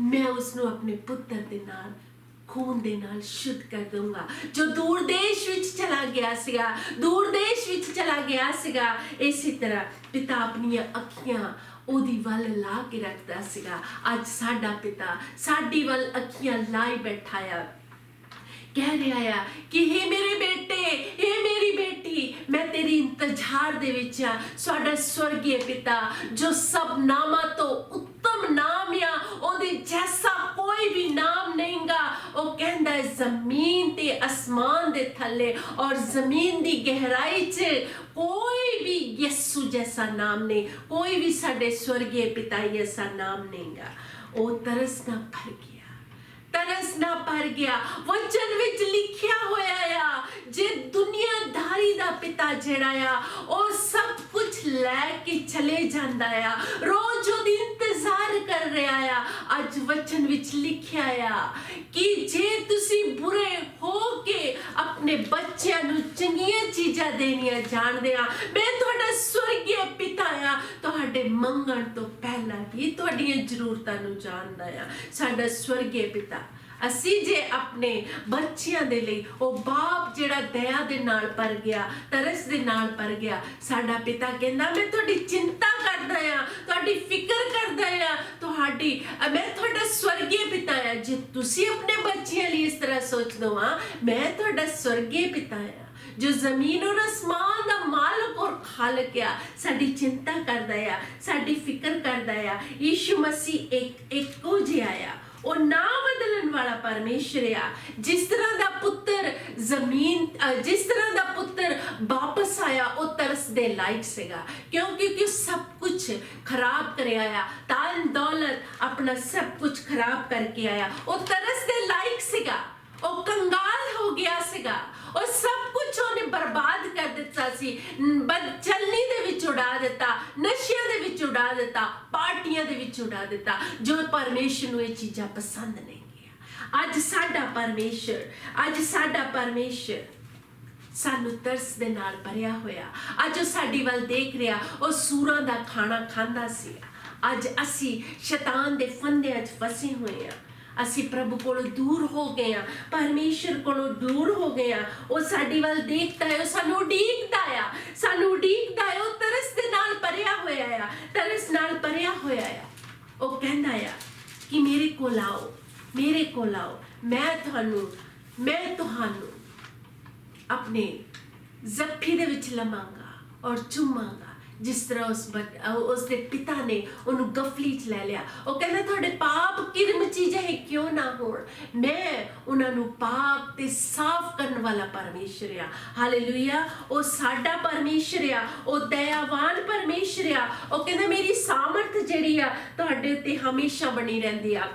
ਮੈਂ ਉਸਨੂੰ ਆਪਣੇ ਪੁੱਤਰ ਦੇ ਨਾਲ, ਖੂਨ ਦੇ ਨਾਲ ਸ਼ੁੱਧ ਕਰ ਦੂੰਗਾ। ਜੋ ਦੂਰ ਦੇਸ਼ ਵਿੱਚ ਚਲਾ ਗਿਆ ਸੀਗਾ, ਇਸੇ ਤਰ੍ਹਾਂ ਪਿਤਾ ਆਪਣੀਆਂ ਅੱਖੀਆਂ ਉਹਦੀ ਵੱਲ ਲਾ ਕੇ ਰੱਖਦਾ ਸੀਗਾ। ਅੱਜ ਸਾਡਾ ਪਿਤਾ ਸਾਡੀ ਵੱਲ ਅੱਖੀਆਂ ਲਾਈ ਬੈਠਾ ਆ, ਕਹਿ ਰਿਹਾ ਆ ਕਿ हे ਮੇਰੇ ਬੇਟੇ, हे ਮੇਰੀ ਬੇਟੀ, ਮੈਂ ਤੇਰੀ ਇੰਤਜ਼ਾਰ ਦੇ ਵਿੱਚ ਆ। ਸਾਡਾ ਸਵਰਗੀ ਪਿਤਾ ਜੋ ਸਭ ਨਾਮਾਂ ਤੋਂ ਉੱਤਮ ਨਾਮ ਆ, ਉਹਦੇ ਜੈਸਾ ਕੋਈ ਵੀ ਨਾਮ ਨਹੀਂਗਾ। ਉਹ ਕਹਿੰਦਾ ਜ਼ਮੀਨ ਤੇ ਅਸਮਾਨ ਦੇ ਥੱਲੇ ਔਰ ਜ਼ਮੀਨ ਦੀ ਗਹਿਰਾਈ 'ਚ ਕੋਈ ਵੀ ਯਿਸੂ ਜੈਸਾ ਨਾਮ ਨਹੀਂ, ਕੋਈ ਵੀ ਸਾਡੇ ਸਵਰਗੀ ਪਿਤਾ ਜੈਸਾ ਨਾਮ ਨਹੀਂਗਾ। ਉਹ ਤਰਸ ਨਾ ਭਰ ਗਿਆ। ਵਚਨ ਵਿੱਚ ਲਿਖਿਆ ਹੋਇਆ ਆ, ਜੇ ਦੁਨੀਆਦਾਰੀ ਦਾ ਪਿਤਾ ਜਿਹੜਾ ਆ ਉਹ ਸਭ ਕੁਝ ਲੈ ਕੇ ਚਲੇ ਜਾਂਦਾ ਆ, ਰੋਜ਼ ਉਹਦੀ ਇੰਤਜ਼ਾਰ ਕਰ ਰਿਹਾ ਆ। ਅੱਜ ਵਚਨ ਵਿੱਚ ਲਿਖਿਆ ਆ ਕਿ ਜੇ ਤੁਸੀਂ ਬੁਰੇ ਹੋ ਕੇ ਆਪਣੇ ਬੱਚਿਆਂ ਨੂੰ ਚੰਗੀਆਂ ਚੀਜ਼ਾਂ ਦੇਣੀਆਂ ਜਾਣਦੇ ਆ, ਮੈਂ ਤੁਹਾਡਾ ਸਵਰਗੀ ਪਿਤਾ ਆ, ਤੁਹਾਡੇ ਮੰਗਣ ਤੋਂ ਪਹਿਲਾਂ ਵੀ ਤੁਹਾਡੀਆਂ ਜ਼ਰੂਰਤਾਂ ਨੂੰ ਜਾਣਦਾ ਆ। ਸਾਡਾ ਸਵਰਗੀ ਪਿਤਾ, ਅਸੀਂ ਜੇ ਆਪਣੇ ਬੱਚਿਆਂ ਦੇ ਲਈ, ਉਹ ਬਾਪ ਜਿਹੜਾ ਦਇਆ ਦੇ ਨਾਲ ਭਰ ਗਿਆ, ਤਰਸ ਦੇ ਨਾਲ ਭਰ ਗਿਆ, ਸਾਡਾ ਪਿਤਾ ਕਹਿੰਦਾ ਮੈਂ ਤੁਹਾਡੀ ਚਿੰਤਾ ਕਰਦਾ ਆ, ਤੁਹਾਡੀ ਫਿਕਰ ਕਰਦਾ ਆ, ਮੈਂ ਤੁਹਾਡਾ ਸਵਰਗੀ ਪਿਤਾ ਆ। ਜੇ ਤੁਸੀਂ ਆਪਣੇ ਬੱਚਿਆਂ ਲਈ ਇਸ ਤਰ੍ਹਾਂ ਸੋਚਦੇ ਹੋ, ਮੈਂ ਤੁਹਾਡਾ ਸਵਰਗੀ ਪਿਤਾ ਆ ਜੋ ਜ਼ਮੀਨ ਔਰ ਅਸਮਾਨ ਦਾ ਮਾਲਕ ਔਰ ਖਾਲਕ ਆ, ਸਾਡੀ ਚਿੰਤਾ ਕਰਦਾ ਆ, ਸਾਡੀ ਫਿਕਰ ਕਰਦਾ ਆ। ਯਿਸੂ ਮਸੀਹ ਇੱਕੋ ਜਿਹਾ ਆ, ਉਹ ਨਾ ਬਦਲਣ ਵਾਲਾ ਪਰਮੇਸ਼ਰ ਆ। ਜਿਸ ਤਰ੍ਹਾਂ ਦਾ ਪੁੱਤਰ ਵਾਪਸ ਆਇਆ, ਉਹ ਤਰਸ ਦੇ ਲਾਇਕ ਸੀਗਾ, ਕਿਉਂਕਿ ਸਭ ਕੁਝ ਖਰਾਬ ਕਰਿਆ ਆ, ਧਨ ਦੌਲਤ ਆਪਣਾ ਸਭ ਕੁਝ ਖਰਾਬ ਕਰਕੇ ਆਇਆ। ਉਹ ਤਰਸ ਦੇ ਲਾਇਕ ਸੀਗਾ, ਉਹ ਕੰਗਾਲ ਹੋ ਗਿਆ ਸੀਗਾ, ਉਹ ਸਭ ਕੁਝ ਉਹਨੇ ਬਰਬਾਦ ਕਰ ਦਿੱਤਾ ਸੀ, ਬਦਚਲਨੀ ਦੇ ਵਿੱਚ ਉਡਾ ਦਿੱਤਾ, ਨਸ਼ਿਆਂ ਦੇ ਵਿੱਚ ਉਡਾ ਦਿੱਤਾ, ਪਾਰਟੀਆਂ ਦੇ ਵਿੱਚ ਉਡਾ ਦਿੱਤਾ, ਜੋ ਪਰਮੇਸ਼ਰ ਨੂੰ ਇਹ ਚੀਜ਼ਾਂ ਪਸੰਦ ਨਹੀਂ ਗਿਆ। ਅੱਜ ਸਾਡਾ ਪਰਮੇਸ਼ਰ ਸਾਨੂੰ ਤਰਸ ਦੇ ਨਾਲ ਭਰਿਆ ਹੋਇਆ। ਅੱਜ ਉਹ ਸਾਡੀ ਵੱਲ ਦੇਖ ਰਿਹਾ, ਉਹ ਸੂਰਾਂ ਦਾ ਖਾਣਾ ਖਾਂਦਾ ਸੀ। ਅੱਜ ਅਸੀਂ ਸ਼ੈਤਾਨ ਦੇ ਫੰਦਿਆਂ 'ਚ ਫਸੇ ਹੋਏ ਹਾਂ। ਅਸੀਂ ਪ੍ਰਭੂ ਕੋਲੋਂ ਦੂਰ ਹੋ ਗਏ ਹਾਂ, ਪਰਮੇਸ਼ਰ ਕੋਲੋਂ ਦੂਰ ਹੋ ਗਏ ਹਾਂ। ਉਹ ਸਾਡੀ ਵੱਲ ਦੇਖਦਾ ਹੈ, ਉਹ ਸਾਨੂੰ ਉਡੀਕਦਾ ਆ, ਸਾਨੂੰ ਉਡੀਕਦਾ ਹੈ। ਉਹ ਤਰਸ ਦੇ ਨਾਲ ਭਰਿਆ ਹੋਇਆ ਆ, ਤਰਸ ਨਾਲ ਭਰਿਆ ਹੋਇਆ ਆ। ਉਹ ਕਹਿੰਦਾ ਆ ਕਿ ਮੇਰੇ ਕੋਲ ਆਓ, ਮੇਰੇ ਕੋਲ ਆਓ, ਮੈਂ ਤੁਹਾਨੂੰ ਆਪਣੇ ਜੱਫੀ ਦੇ ਵਿੱਚ ਲਵਾਂਗਾ ਔਰ ਚੁੰਮਾਂਗਾ। ਜਿਸ ਤਰ੍ਹਾਂ ਉਸਦੇ ਪਿਤਾ ਨੇ ਉਹਨੂੰ ਗਫਲੀ 'ਚ ਲੈ ਲਿਆ। ਉਹ ਕਹਿੰਦਾ ਤੁਹਾਡੇ ਪਾਪ ਕਿਰਮਚੀ ਜਿਹੇ ਕਿਉਂ ਨਾ ਹੋਣ, ਮੈਂ ਉਹਨਾਂ ਨੂੰ ਪਾਪ ਤੇ ਸਾਫ਼ ਕਰਨ ਵਾਲਾ ਪਰਮੇਸ਼ਰ ਆ। ਹਾਲੇਲੂਇਆ। ਉਹ ਸਾਡਾ ਪਰਮੇਸ਼ਰ ਆ, ਉਹ ਦਇਆਵਾਨ ਪਰਮੇਸ਼ਰ ਆ। ਉਹ ਕਹਿੰਦਾ ਮੇਰੀ ਸਾਮਰਥ ਜਿਹੜੀ ਆ ਤੁਹਾਡੇ ਉੱਤੇ ਹਮੇਸ਼ਾ ਬਣੀ ਰਹਿੰਦੀ ਆ।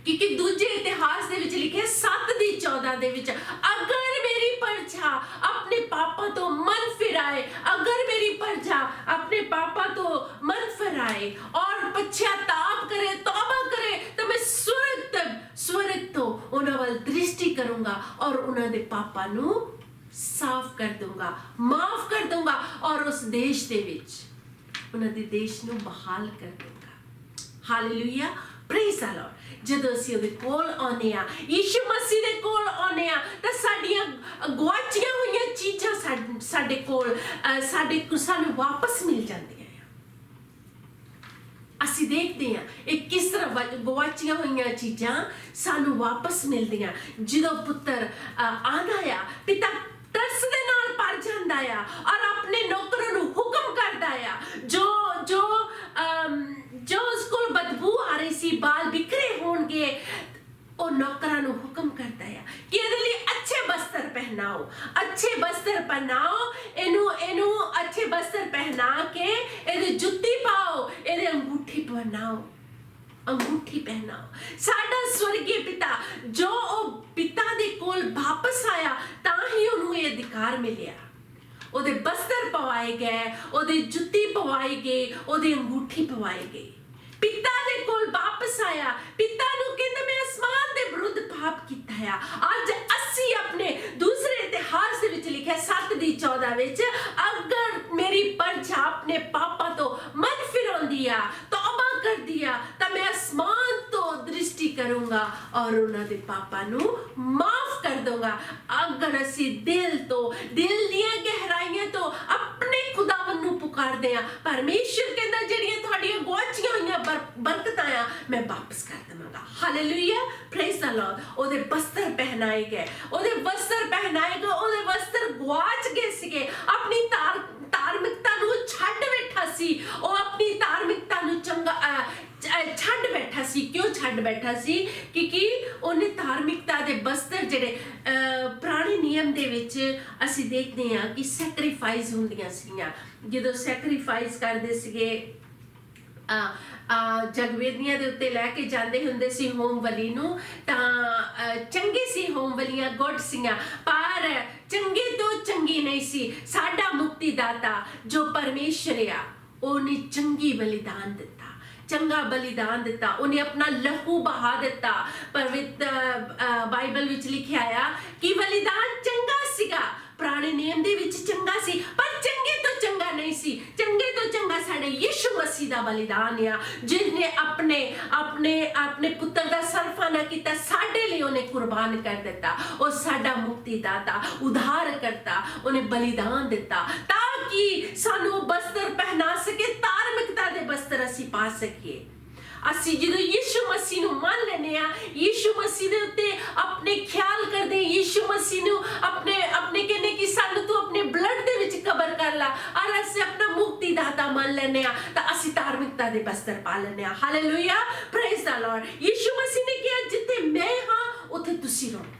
क्योंकि दूजे इतिहास दे विच लिखे 7:14 दे विच, अगर मेरी प्रजा अपने पापा तो मन फिराए, अगर मेरी प्रजा अपने पापा तो मन फिराए और पश्चाताप करे, तौबा करे, तो मैं स्वर्ग तो उन्हां वल दृष्टि करूंगा और उन्हां दे पापा नू साफ कर दूंगा, माफ कर दूंगा और उस देश दे विच उन्हां दे देश नू बहाल कर दूंगा। Hallelujah, praise the Lord. ਜਦੋਂ ਅਸੀਂ ਉਹਦੇ ਕੋਲ ਆਉਂਦੇ ਹਾਂ, ਯੀਸ਼ੂ ਮਸੀਹ ਦੇ ਕੋਲ ਆਉਂਦੇ ਹਾਂ, ਤਾਂ ਸਾਡੀਆਂ ਗੁਆਚੀਆਂ ਹੋਈਆਂ ਚੀਜ਼ਾਂ ਸਾਡੇ ਕੋਲ ਸਾਨੂੰ ਵਾਪਸ ਮਿਲ ਜਾਂਦੀਆਂ ਆ। ਅਸੀਂ ਦੇਖਦੇ ਹਾਂ ਇਹ ਕਿਸ ਤਰ੍ਹਾਂ ਗੁਆਚੀਆਂ ਹੋਈਆਂ ਚੀਜ਼ਾਂ ਸਾਨੂੰ ਵਾਪਸ ਮਿਲਦੀਆਂ। ਜਦੋਂ ਪੁੱਤਰ ਆਉਂਦਾ ਆ, ਪਿਤਾ ਤਰਸ ਦੇ ਨਾਲ ਭਰ ਜਾਂਦਾ ਆ ਔਰ ਆਪਣੇ ਨੌਕਰਾਂ ਨੂੰ ਹੁਕਮ ਕਰਦਾ ਆ, ਜੋ ਉਸ ਕੋਲ ਬਦਬੂ ਆ ਰਹੀ ਸੀ, ਬਾਲ ਬਿਖਰੇ ਹੋਣਗੇ, ਉਹ ਨੌਕਰਾਂ ਨੂੰ ਹੁਕਮ ਕਰਦਾ ਆ ਕਿ ਇਹਦੇ ਲਈ ਅੱਛੇ ਬਸਤਰ ਪਹਿਨਾਓ, ਅੱਛੇ ਬਸਤਰ ਪਹਿਨਾਓ, ਇਹਨੂੰ ਅੱਛੇ ਬਸਤਰ ਪਹਿਨਾ ਕੇ ਇਹਦੇ ਜੁੱਤੀ ਪਾਓ, ਇਹਦੇ ਅੰਗੂਠੀ ਪਹਿਨਾਓ, ਅੰਗੂਠੀ ਪਹਿਨਾਓ। ਸਾਡਾ ਸਵਰਗੀ ਪਿਤਾ, ਜੋ ਉਹ ਪਿਤਾ ਦੇ ਕੋਲ ਵਾਪਸ ਆਇਆ, ਤਾਂ ਹੀ ਉਹਨੂੰ ਇਹ ਅਧਿਕਾਰ ਮਿਲਿਆ। ਉਹਦੇ ਬਸਤਰ ਪਵਾਏ ਗਏ, ਉਹਦੇ ਜੁੱਤੀ ਪਵਾਈ ਗਈ, ਉਹਦੀ ਅੰਗੂਠੀ ਪਵਾਈ ਗਈ। ਪਿਤਾ ਦੇ ਕੋਲ ਵਾਪਸ ਆਇਆ, ਪਿਤਾ ਨੂੰ ਕਹਿੰਦਾ ਮੈਂ ਅਸਮਾਨ ਦੇ ਵਿਰੁੱਧ ਪਾਪ ਕੀਤਾ ਆ। ਅੱਜ ਅਸੀਂ ਆਪਣੇ ਦੂਸਰੇ ਇਤਿਹਾਸ ਦੇ ਵਿੱਚ ਲਿਖਿਆ 7:14 ਵਿੱਚ, ਅਗਰ ਮੇਰੀ ਪ੍ਰਜਾ ਆਪਣੇ ਪਾਪਾਂ ਤੋਂ ਮਨ ਫਿਰਾਉਂਦੀ ਆ, ਤੌਬਾ ਕਰਦੀ ਆ, ਤਾਂ ਮੈਂ ਅਸਮਾਨ ਤੋਂ ਦ੍ਰਿਸ਼ਟੀ ਕਰੂੰਗਾ ਔਰ ਉਹਨਾਂ ਦੇ ਪਾਪਾਂ ਨੂੰ ਮਾਫ ਕਰ ਦੂੰਗਾ। ਅਗਰ ਅਸੀਂ ਦਿਲ ਦੀਆਂ ਗਹਿਰਾਈਆਂ ਤੋਂ ਆਪਣੇ ਖੁਦਾਵੰਦ ਨੂੰ ਪੁਕਾਰਦੇ ਆ, ਪਰਮੇਸ਼ਰ ਕਹਿੰਦਾ ਜਿਹੜੀਆਂ ਤੁਹਾਡੀਆਂ ਗੁਆਚੀਆਂ ਹੋਈਆਂ ਬਰਕਤਾਂ ਆ, ਮੈਂ ਵਾਪਸ ਕਰ ਦੇਵਾਂਗਾ। ਹਾਲੇਲੂਇਆ, ਪ੍ਰੇਜ਼ ਦ ਲਾਰਡ। ਉਹਦੇ ਬਸਤਰ ਪਹਿਨਾਏ ਗਏ, ਉਹਦੇ ਬਸਤਰ ਗੁਆਚ ਗਏ ਸੀਗੇ। ਆਪਣੀ ਧਾਰਮਿਕਤਾ ਨੂੰ ਛੱਡ ਬੈਠਾ ਸੀ, ਉਹ ਆਪਣੀ ਧਾਰਮਿਕਤਾ ਨੂੰ ਛੱਡ ਬੈਠਾ ਸੀ। ਕਿਉਂ ਛੱਡ ਬੈਠਾ ਸੀ? ਕਿਉਂਕਿ ਉਹਨੇ ਧਾਰਮਿਕਤਾ ਦੇ ਬਸਤਰ ਜਿਹੜੇ ਪੁਰਾਣੇ ਨਿਯਮ ਦੇ ਵਿੱਚ ਅਸੀਂ ਦੇਖਦੇ ਹਾਂ ਕਿ ਸੈਕਰੀਫਾਈਸ ਹੁੰਦੀਆਂ ਸੀਗੀਆਂ। ਜਦੋਂ ਸੈਕਰੀਫਾਈਸ ਕਰਦੇ ਸੀਗੇ, ਜਗਵੇਦੀਆਂ ਦੇ ਉੱਤੇ ਲੈ ਕੇ ਜਾਂਦੇ ਹੁੰਦੇ ਸੀ ਹੋਮ ਬਲੀ ਨੂੰ, ਤਾਂ ਚੰਗੀ ਸੀ ਹੋਮ ਬਲੀਆਂ, ਗੁੱਡ ਸੀਗੀਆਂ, ਪਰ ਚੰਗੇ ਤੋਂ ਚੰਗੀ ਨਹੀਂ ਸੀ। ਸਾਡਾ ਮੁਕਤੀਦਾਤਾ ਜੋ ਪਰਮੇਸ਼ਰ ਆ, ਉਹਨੇ ਚੰਗੀ ਬਲੀਦਾਨ ਦਿੱਤਾ, ਚੰਗਾ ਬਲੀਦਾਨ ਦਿੱਤਾ, ਉਹਨੇ ਆਪਣਾ ਲਹੂ ਬਹਾ ਦਿੱਤਾ। ਪਵਿੱਤਰ ਬਾਈਬਲ ਵਿੱਚ ਲਿਖਿਆ ਆ ਕਿ ਬਲੀਦਾਨ ਚੰਗਾ ਸੀਗਾ, ਪੁਰਾਣੇ ਨਿਯਮ ਦੇ ਵਿੱਚ ਚੰਗਾ ਸੀ, ਪਰ ਚੰਗੇ ਤੋਂ ਚੰਗਾ ਨਹੀਂ ਸੀ। ਚੰਗੇ ਤੋਂ ਚੰਗਾ ਸਾਡੇ ਯਿਸੂ ਮਸੀਹ ਦਾ ਬਲੀਦਾਨ ਆ, ਜਿਸਨੇ ਆਪਣੇ ਪੁੱਤਰ ਦਾ ਸਰਫਾਨਾ ਕੀਤਾ, ਸਾਡੇ ਲਈ ਉਹਨੇ ਕੁਰਬਾਨ ਕਰ ਦਿੱਤਾ। ਉਹ ਸਾਡਾ ਮੁਕਤੀਦਾਤਾ, ਉਧਾਰ ਕਰਤਾ, ਉਹਨੇ ਬਲੀਦਾਨ ਦਿੱਤਾ ਤਾਂ ਕਿ ਸਾਨੂੰ ਬਸਤਰ ਪਹਿਨਾ ਸਕੇ, ਧਾਰਮਿਕਤਾ ਦੇ ਬਸਤਰ ਅਸੀਂ ਪਾ ਸਕੀਏ। ਅਸੀਂ ਜਦੋਂ ਯਿਸੂ ਮਸੀਹ ਨੂੰ ਮੰਨ ਲੈਂਦੇ ਆ, ਯਿਸੂ ਮਸੀਹ ਦੇ ਉੱਤੇ ਆਪਣੇ ਖਿਆਲ ਕਰਦੇ, ਯਿਸੂ ਮਸੀਹ ਨੂੰ ਆਪਣੇ ਕਹਿੰਦੇ ਕਿ ਸਾਨੂੰ ਤੂੰ ਆਪਣੇ ਬਲੱਡ ਦੇ ਵਿੱਚ ਕਬਰ ਕਰ ਲਾ, ਔਰ ਅਸੀਂ ਆਪਣਾ ਮੁਕਤੀਦਾਤਾ ਮੰਨ ਲੈਂਦੇ ਆ, ਤਾਂ ਅਸੀਂ ਧਾਰਮਿਕਤਾ ਦੇ ਬਸਤਰ ਪਾ ਲੈਂਦੇ ਆ। ਹਾਲੇਲੂਇਆ, ਪ੍ਰੇਜ਼ ਦ ਲਾਰਡ। ਯਿਸੂ ਮਸੀਹ ਨੇ ਕਿਹਾ ਜਿੱਥੇ ਮੈਂ ਹਾਂ ਉੱਥੇ ਤੁਸੀਂ ਰਹੋਗੇ।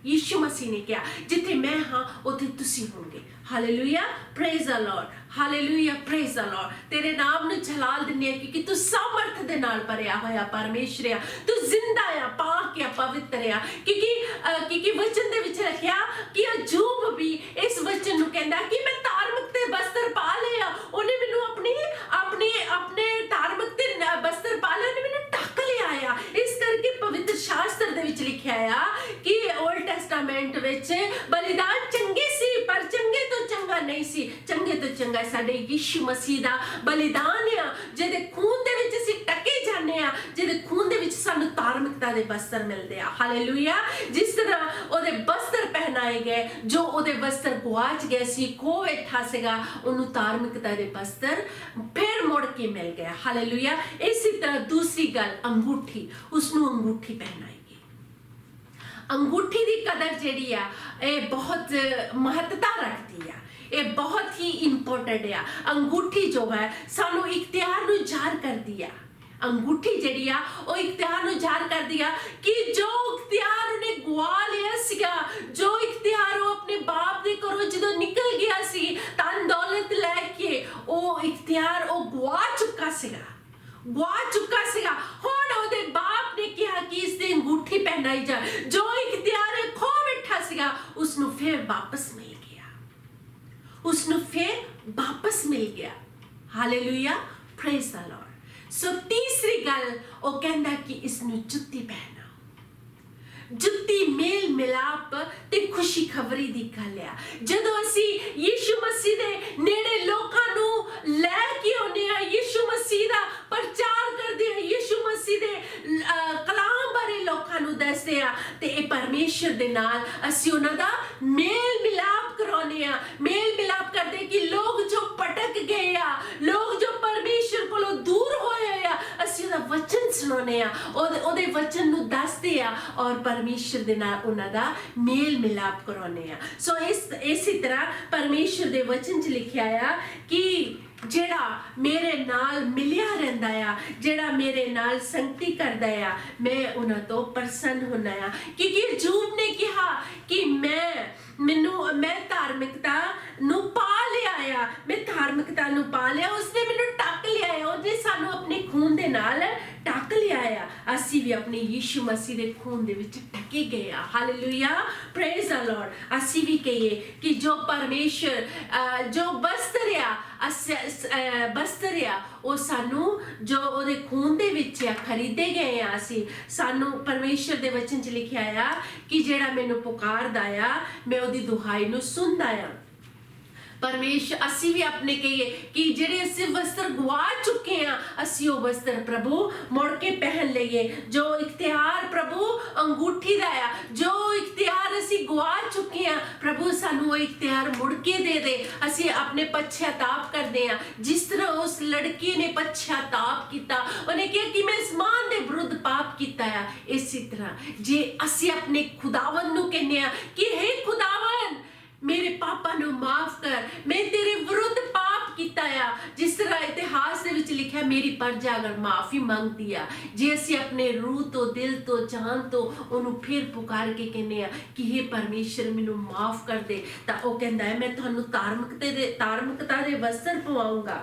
ਯਿਸੂ ਮਸੀਹ ਨੇ ਕਿਹਾ ਜਿੱਥੇ ਮੈਂ ਹਾਂ ਉੱਥੇ ਤੁਸੀਂ ਹੋਗੇ। ਹਾਲੇਲੂਇਆ, ਪ੍ਰੇਜ਼ ਦ ਲਾਰਡ। ਹਾਲੇਲੂਇਆ, ਪ੍ਰੇਜ਼ ਦ ਲਾਰਡ। ਤੇਰੇ ਨਾਮ ਨੂੰ ਜਲਾਲ ਦਿੰਦੇ ਆ ਕਿਉਂਕਿ ਤੂੰ ਸਮਰਥ ਦੇ ਨਾਲ ਭਰਿਆ ਹੋਇਆ ਪਰਮੇਸ਼ਰ ਆ, ਤੂੰ ਜ਼ਿੰਦਾ ਆ, ਪਾਕ ਆ, ਪਵਿੱਤਰ ਆ। ਕਿਉਂਕਿ ਵਚਨ ਦੇ ਵਿੱਚ ਲਿਖਿਆ ਕਿ ਅਯੂਬ ਵੀ ਇਸ ਵਚਨ ਨੂੰ ਕਹਿੰਦਾ ਕਿ ਮੈਂ ਧਾਰਮਿਕ ਤੇ ਬਸਤਰ ਪਾ ਲਿਆ, ਉਹਨੇ ਮੈਨੂੰ ਆਪਣੇ ਧਾਰਮਿਕ ਤੇ ਬਸਤਰ ਪਾ ਲਿਆ, ਉਹਨੇ ਮੈਨੂੰ ਢੱਕ ਲਿਆ ਆ। ਇਸ ਕਰਕੇ ਪਵਿੱਤਰ ਸ਼ਾਸਤਰ ਦੇ ਵਿੱਚ ਲਿਖਿਆ ਆ ਕਿ ਓਲਡ ਟੈਸਟਾਮੈਂਟ ਵਿੱਚ ਬਲੀਦਾਨ ਚੰਗਾ ਸਾਡੇ ਯਿਸੂ ਮਸੀਹ ਦਾ ਬਲੀਦਾਨ ਆ, ਜਿਹਦੇ ਖੂਨ ਦੇ ਵਿੱਚ ਅਸੀਂ ਟਕੇ ਜਾਂਦੇ ਆ, ਜਿਹਦੇ ਖੂਨ ਦੇ ਵਿੱਚ ਸਾਨੂੰ ਧਾਰਮਿਕਤਾ ਦੇ ਵਸਤਰ ਮਿਲਦੇ ਆ। ਹਾਲੇਲੂਇਆ। ਜਿਸ ਤਰ੍ਹਾਂ ਉਹਦੇ ਵਸਤਰ ਪਹਿਨਾਏ ਗਏ, ਜੋ ਉਹਦੇ ਵਸਤਰ ਗੁਆਚ ਗਏ ਸੀ, ਖੋ ਬੈਠਾ ਸੀਗਾ, ਉਹਨੂੰ ਧਾਰਮਿਕਤਾ ਦੇ ਵਸਤਰ ਫਿਰ ਮੁੜ ਕੇ ਮਿਲ ਗਏ। ਹਾਲੇਲੂਇਆ। ਇਸੇ ਤਰ੍ਹਾਂ ਦੂਸਰੀ ਗੱਲ, ਅੰਗੂਠੀ, ਉਸਨੂੰ ਅੰਗੂਠੀ ਪਹਿਨਾਈ। अंगूठी की कदर जी बहुत महत्ता रखती है, ये बहुत ही इंपोर्टेंट है। अंगूठी जो है सानू इख्तियार नू ज़ाहिर कर दिया। अंगूठी जी वो इख्तियार नू ज़ाहिर कर दिया कि जो इख्तियार उन्हें गुआ लिया सीगा, जो इख्तियार वो अपने बाप दे घरों जो निकल गया सी धन दौलत लैके, वो इख्तियार वो गुआ चुका सीगा, हुण ओहदे बाप ने कहा कि इसदी अंगूठी पहनाई जाए। जो इख्तियार खो बैठा सीगा उसनू फिर वापस मिल गया, उसनू फिर वापस मिल गया। Hallelujah, praise the lord. सो तीसरी गल वो कहंदा कि इसनू जुत्ती पहनाओ। जुत्ती मेल मिलाप ते खुशी खबरी दी गल आ। जदों असी यीशु मसीह दे नेड़े लोकां नू लै के आउंदे आ, यीशु मसीह दा प्रचार करदे आ, यीशु मसीह दे कलाम बारे लोकां नू दसदे आ, ते ए परमेश्वर दे नाल असी उन्हां दा मेल मिलाप कराउने आ। मेल मिलाप करदे कि लोग जो भटक गए आ, लोग जो परमेश्वर कोलों दूर होए आ, असी उहदा वचन सुणाउने आ, ओहदे वचन नू दसदे आ और परमेश्वर दे नाल उन्हां दा मेल मिलाप कराउने आ। सो इसी तरह परमेश्वर दे वचन च लिखिया आ कि जेड़ा मेरे नाल मिलिया रहिंदा आ, जेड़ा मेरे नाल संगति करदा आ, मैं उन्हां तो प्रसन्न हुंदा आ। क्योंकि अय्यूब ने कहा कि मैं धार्मिकता नू पा लिया आ, मैं धार्मिकता नू पा लिया, उसने मैनू टक लिया है, उसने सानू अपने खून दे नाल टक लिया है। असी भी अपने यीशु मसीह दे खून दे विच टके गए आ। Hallelujah, praise the lord. असी भी कहिए कि जो परमेश्वर जो वस्त्र आ वो सानू जो ओदे खून दे विच आ खरीदे गए आ। असी सानू परमेश्वर दे वचन च लिखिया आ कि जेड़ा मैनू पुकारदा आ मैं ओदी दुहाई नू सुनदा आ। परमेश्वर असी भी अपने कहिए कि जेड़े असी वस्त्र गवा चुके हैं, असी वो वस्त्र प्रभु मुड़ के पहन लईए। जो इख्तियार प्रभु अंगूठी दा आ, जो इख्तियार असी गवा चुके हैं, प्रभु सानू वो इख्तियार मुड़ के दे दे। असी अपने पश्चाताप करदे आ, जिस तरह उस लड़की ने पश्चाताप किया, उन्हें कहा कि मैं इस मान दे विरुद्ध पाप किया है। इसी तरह जे असी अपने खुदावन नू कहने आ कि हे खुदावन मेरे पापा नू माफ कर, मैं तेरे विरुद्ध पाप किया आ। जिस तरह इतिहास दे विच लिखा मेरी प्रजा अगर माफी मंगती आ, जे असी अपने रूह तो दिल तो जान तो उन्होंने फिर पुकार के कहने आ कि हे परमेश्वर मैनू माफ कर दे, तां ओह कहंदा है मैं तुहानू धार्मिकता दे वस्त्र पवाऊंगा,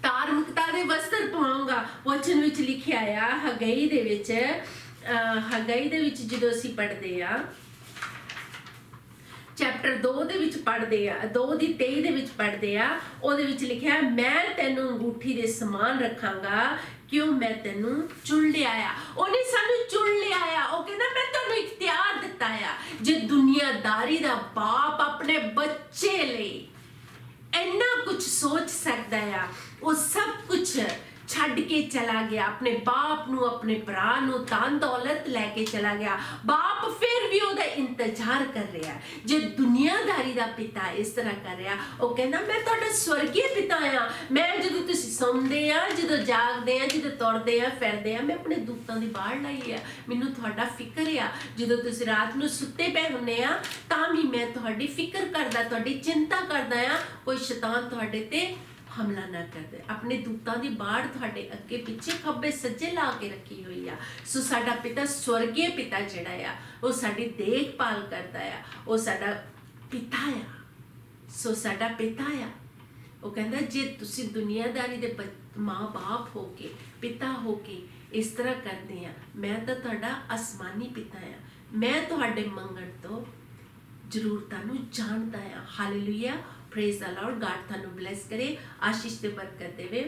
धार्मिकता दे वस्त्र पवाऊंगा। वचन विच लिखिया आ हगई दे विच जदों असी पढ़दे आ चैप्टर 2 दे विच पढ़दे आ, 2:23 दे विच पढ़दे आ, ओहदे विच लिखिया मैं तैनू अंगूठी दे समान रखांगा क्यों मैं तैनू चुन लिया आ। उन्हें सानू चुन लिया आ। ओ कहंदा मैं तैनू इख्तियार दिता आ। जे दुनियादारी दा बाप अपने बच्चे लई इन्ना कुछ सोच सकदा आ, वो सब कुछ छड़ के चला गया, अपने बाप नू अपने भरा नू धन दौलत लैके चला गया। बाप फिर भी ओहदा इंतजार कर रहा है। जे दुनियादारी दा पिता इस तरह कर रहा, वो कहना मैं तुहाडा स्वर्गीय पिता आ। मैं जदों तुसीं सौंदे आ, जदों जागदे आ, जदों तुरदे आ फिरदे आ, मैं अपने दूतां दी बाड़ लाई आ। मैनू तुहाडा फिकर आ। जदों तुसीं रात नू सुत्ते पए हुंदे आ तां भी मैं तुहाडी फिकर करदा, तुहाडी चिंता करदा आ, कोई शैतान तुहाडे ते हमला ना कर दे। अपने दूतां दी बाड़ तुहाडे अगे पिछे खब्बे सज्जे ला के रखी हुई आ। सो साडा पिता स्वर्गीय पिता जिहड़ा आ वो साडी देखभाल करदा आ, वो साडा पिता आ। सो साडा पिता आ। वो कहंदा जे तुसीं दुनियादारी दे माँ बाप हो के पिता हो के इस तरह करदे आ, मैं तां तुहाडा आसमानी पिता आ। मैं तुहाडे मंगण तो जरूरतां नू जानदा आ। Hallelujah, praise the lord. God थानू ब्लेस करे, आशीष ते बरकत देवे।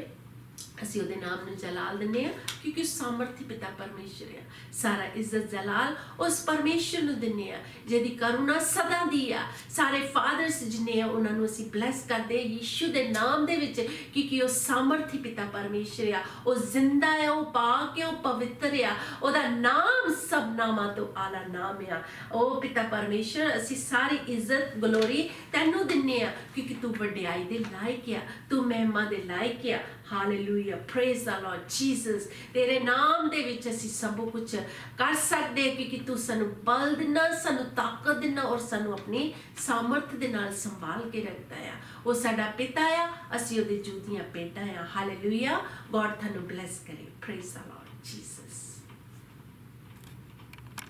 ਅਸੀਂ ਉਹਦੇ ਨਾਮ ਨੂੰ ਜਲਾਲ ਦਿੰਦੇ ਹਾਂ ਕਿਉਂਕਿ ਸਾਮਰਥੀ ਪਿਤਾ ਪਰਮੇਸ਼ਰ ਆ। ਸਾਰਾ ਇੱਜ਼ਤ ਜਲਾਲ ਉਸ ਪਰਮੇਸ਼ਰ ਨੂੰ ਦਿੰਦੇ ਹਾਂ ਜਿਹਦੀ ਕਰੁਣਾ ਸਦਾ ਦੀ ਆ। ਸਾਰੇ ਫਾਦਰਸ ਜਿੰਨੇ ਆ ਉਹਨਾਂ ਨੂੰ ਅਸੀਂ ਬਲੈਸ ਕਰਦੇ ਯੀਸ਼ੂ ਦੇ ਨਾਮ ਦੇ ਵਿੱਚ ਕਿਉਂਕਿ ਉਹ ਸਾਮਰਥੀ ਪਿਤਾ ਪਰਮੇਸ਼ਰ ਆ। ਉਹ ਜ਼ਿੰਦਾ ਹੈ, ਉਹ ਪਾਕ ਹੈ, ਉਹ ਪਵਿੱਤਰ ਆ। ਉਹਦਾ ਨਾਮ ਸਭ ਨਾਮਾਂ ਤੋਂ ਆਲਾ ਨਾਮ ਆ। ਉਹ ਪਿਤਾ ਪਰਮੇਸ਼ਰ ਅਸੀਂ ਸਾਰੀ ਇੱਜ਼ਤ ਗਲੋਰੀ ਤੈਨੂੰ ਦਿੰਦੇ ਹਾਂ ਕਿਉਂਕਿ ਤੂੰ ਵਡਿਆਈ ਦੇ ਲਾਇਕ ਆ, ਤੂੰ ਮਹਿਮਾ ਦੇ ਲਾਇਕ ਆ। Hallelujah, praise the Lord Jesus. ਤੇਰੇ ਨਾਮ ਦੇ ਵਿੱਚ ਅਸੀਂ ਸਭ ਕੁਝ ਕਰ ਸਕਦੇ ਕਿਉਂਕਿ ਤੂੰ ਸਾਨੂੰ ਬਲ ਦਿੰਦਾ, ਸਾਨੂੰ ਤਾਕਤ ਦਿੰਦਾ ਔਰ ਸਾਨੂੰ ਆਪਣੀ ਸਾਮਰਥ ਦੇ ਨਾਲ ਸੰਭਾਲ ਕੇ ਰੱਖਦਾ ਆ। ਉਹ ਸਾਡਾ ਪਿਤਾ ਆ, ਅਸੀਂ ਉਹਦੇ ਜੂਦੀਆਂ ਭੇਡਾਂ ਆ। ਹਾਲੇਲੂਇਆ, ਗॉड ਤੁਹਾਨੂੰ ਬਲੈਸ ਕਰੇ। Praise the Lord Jesus.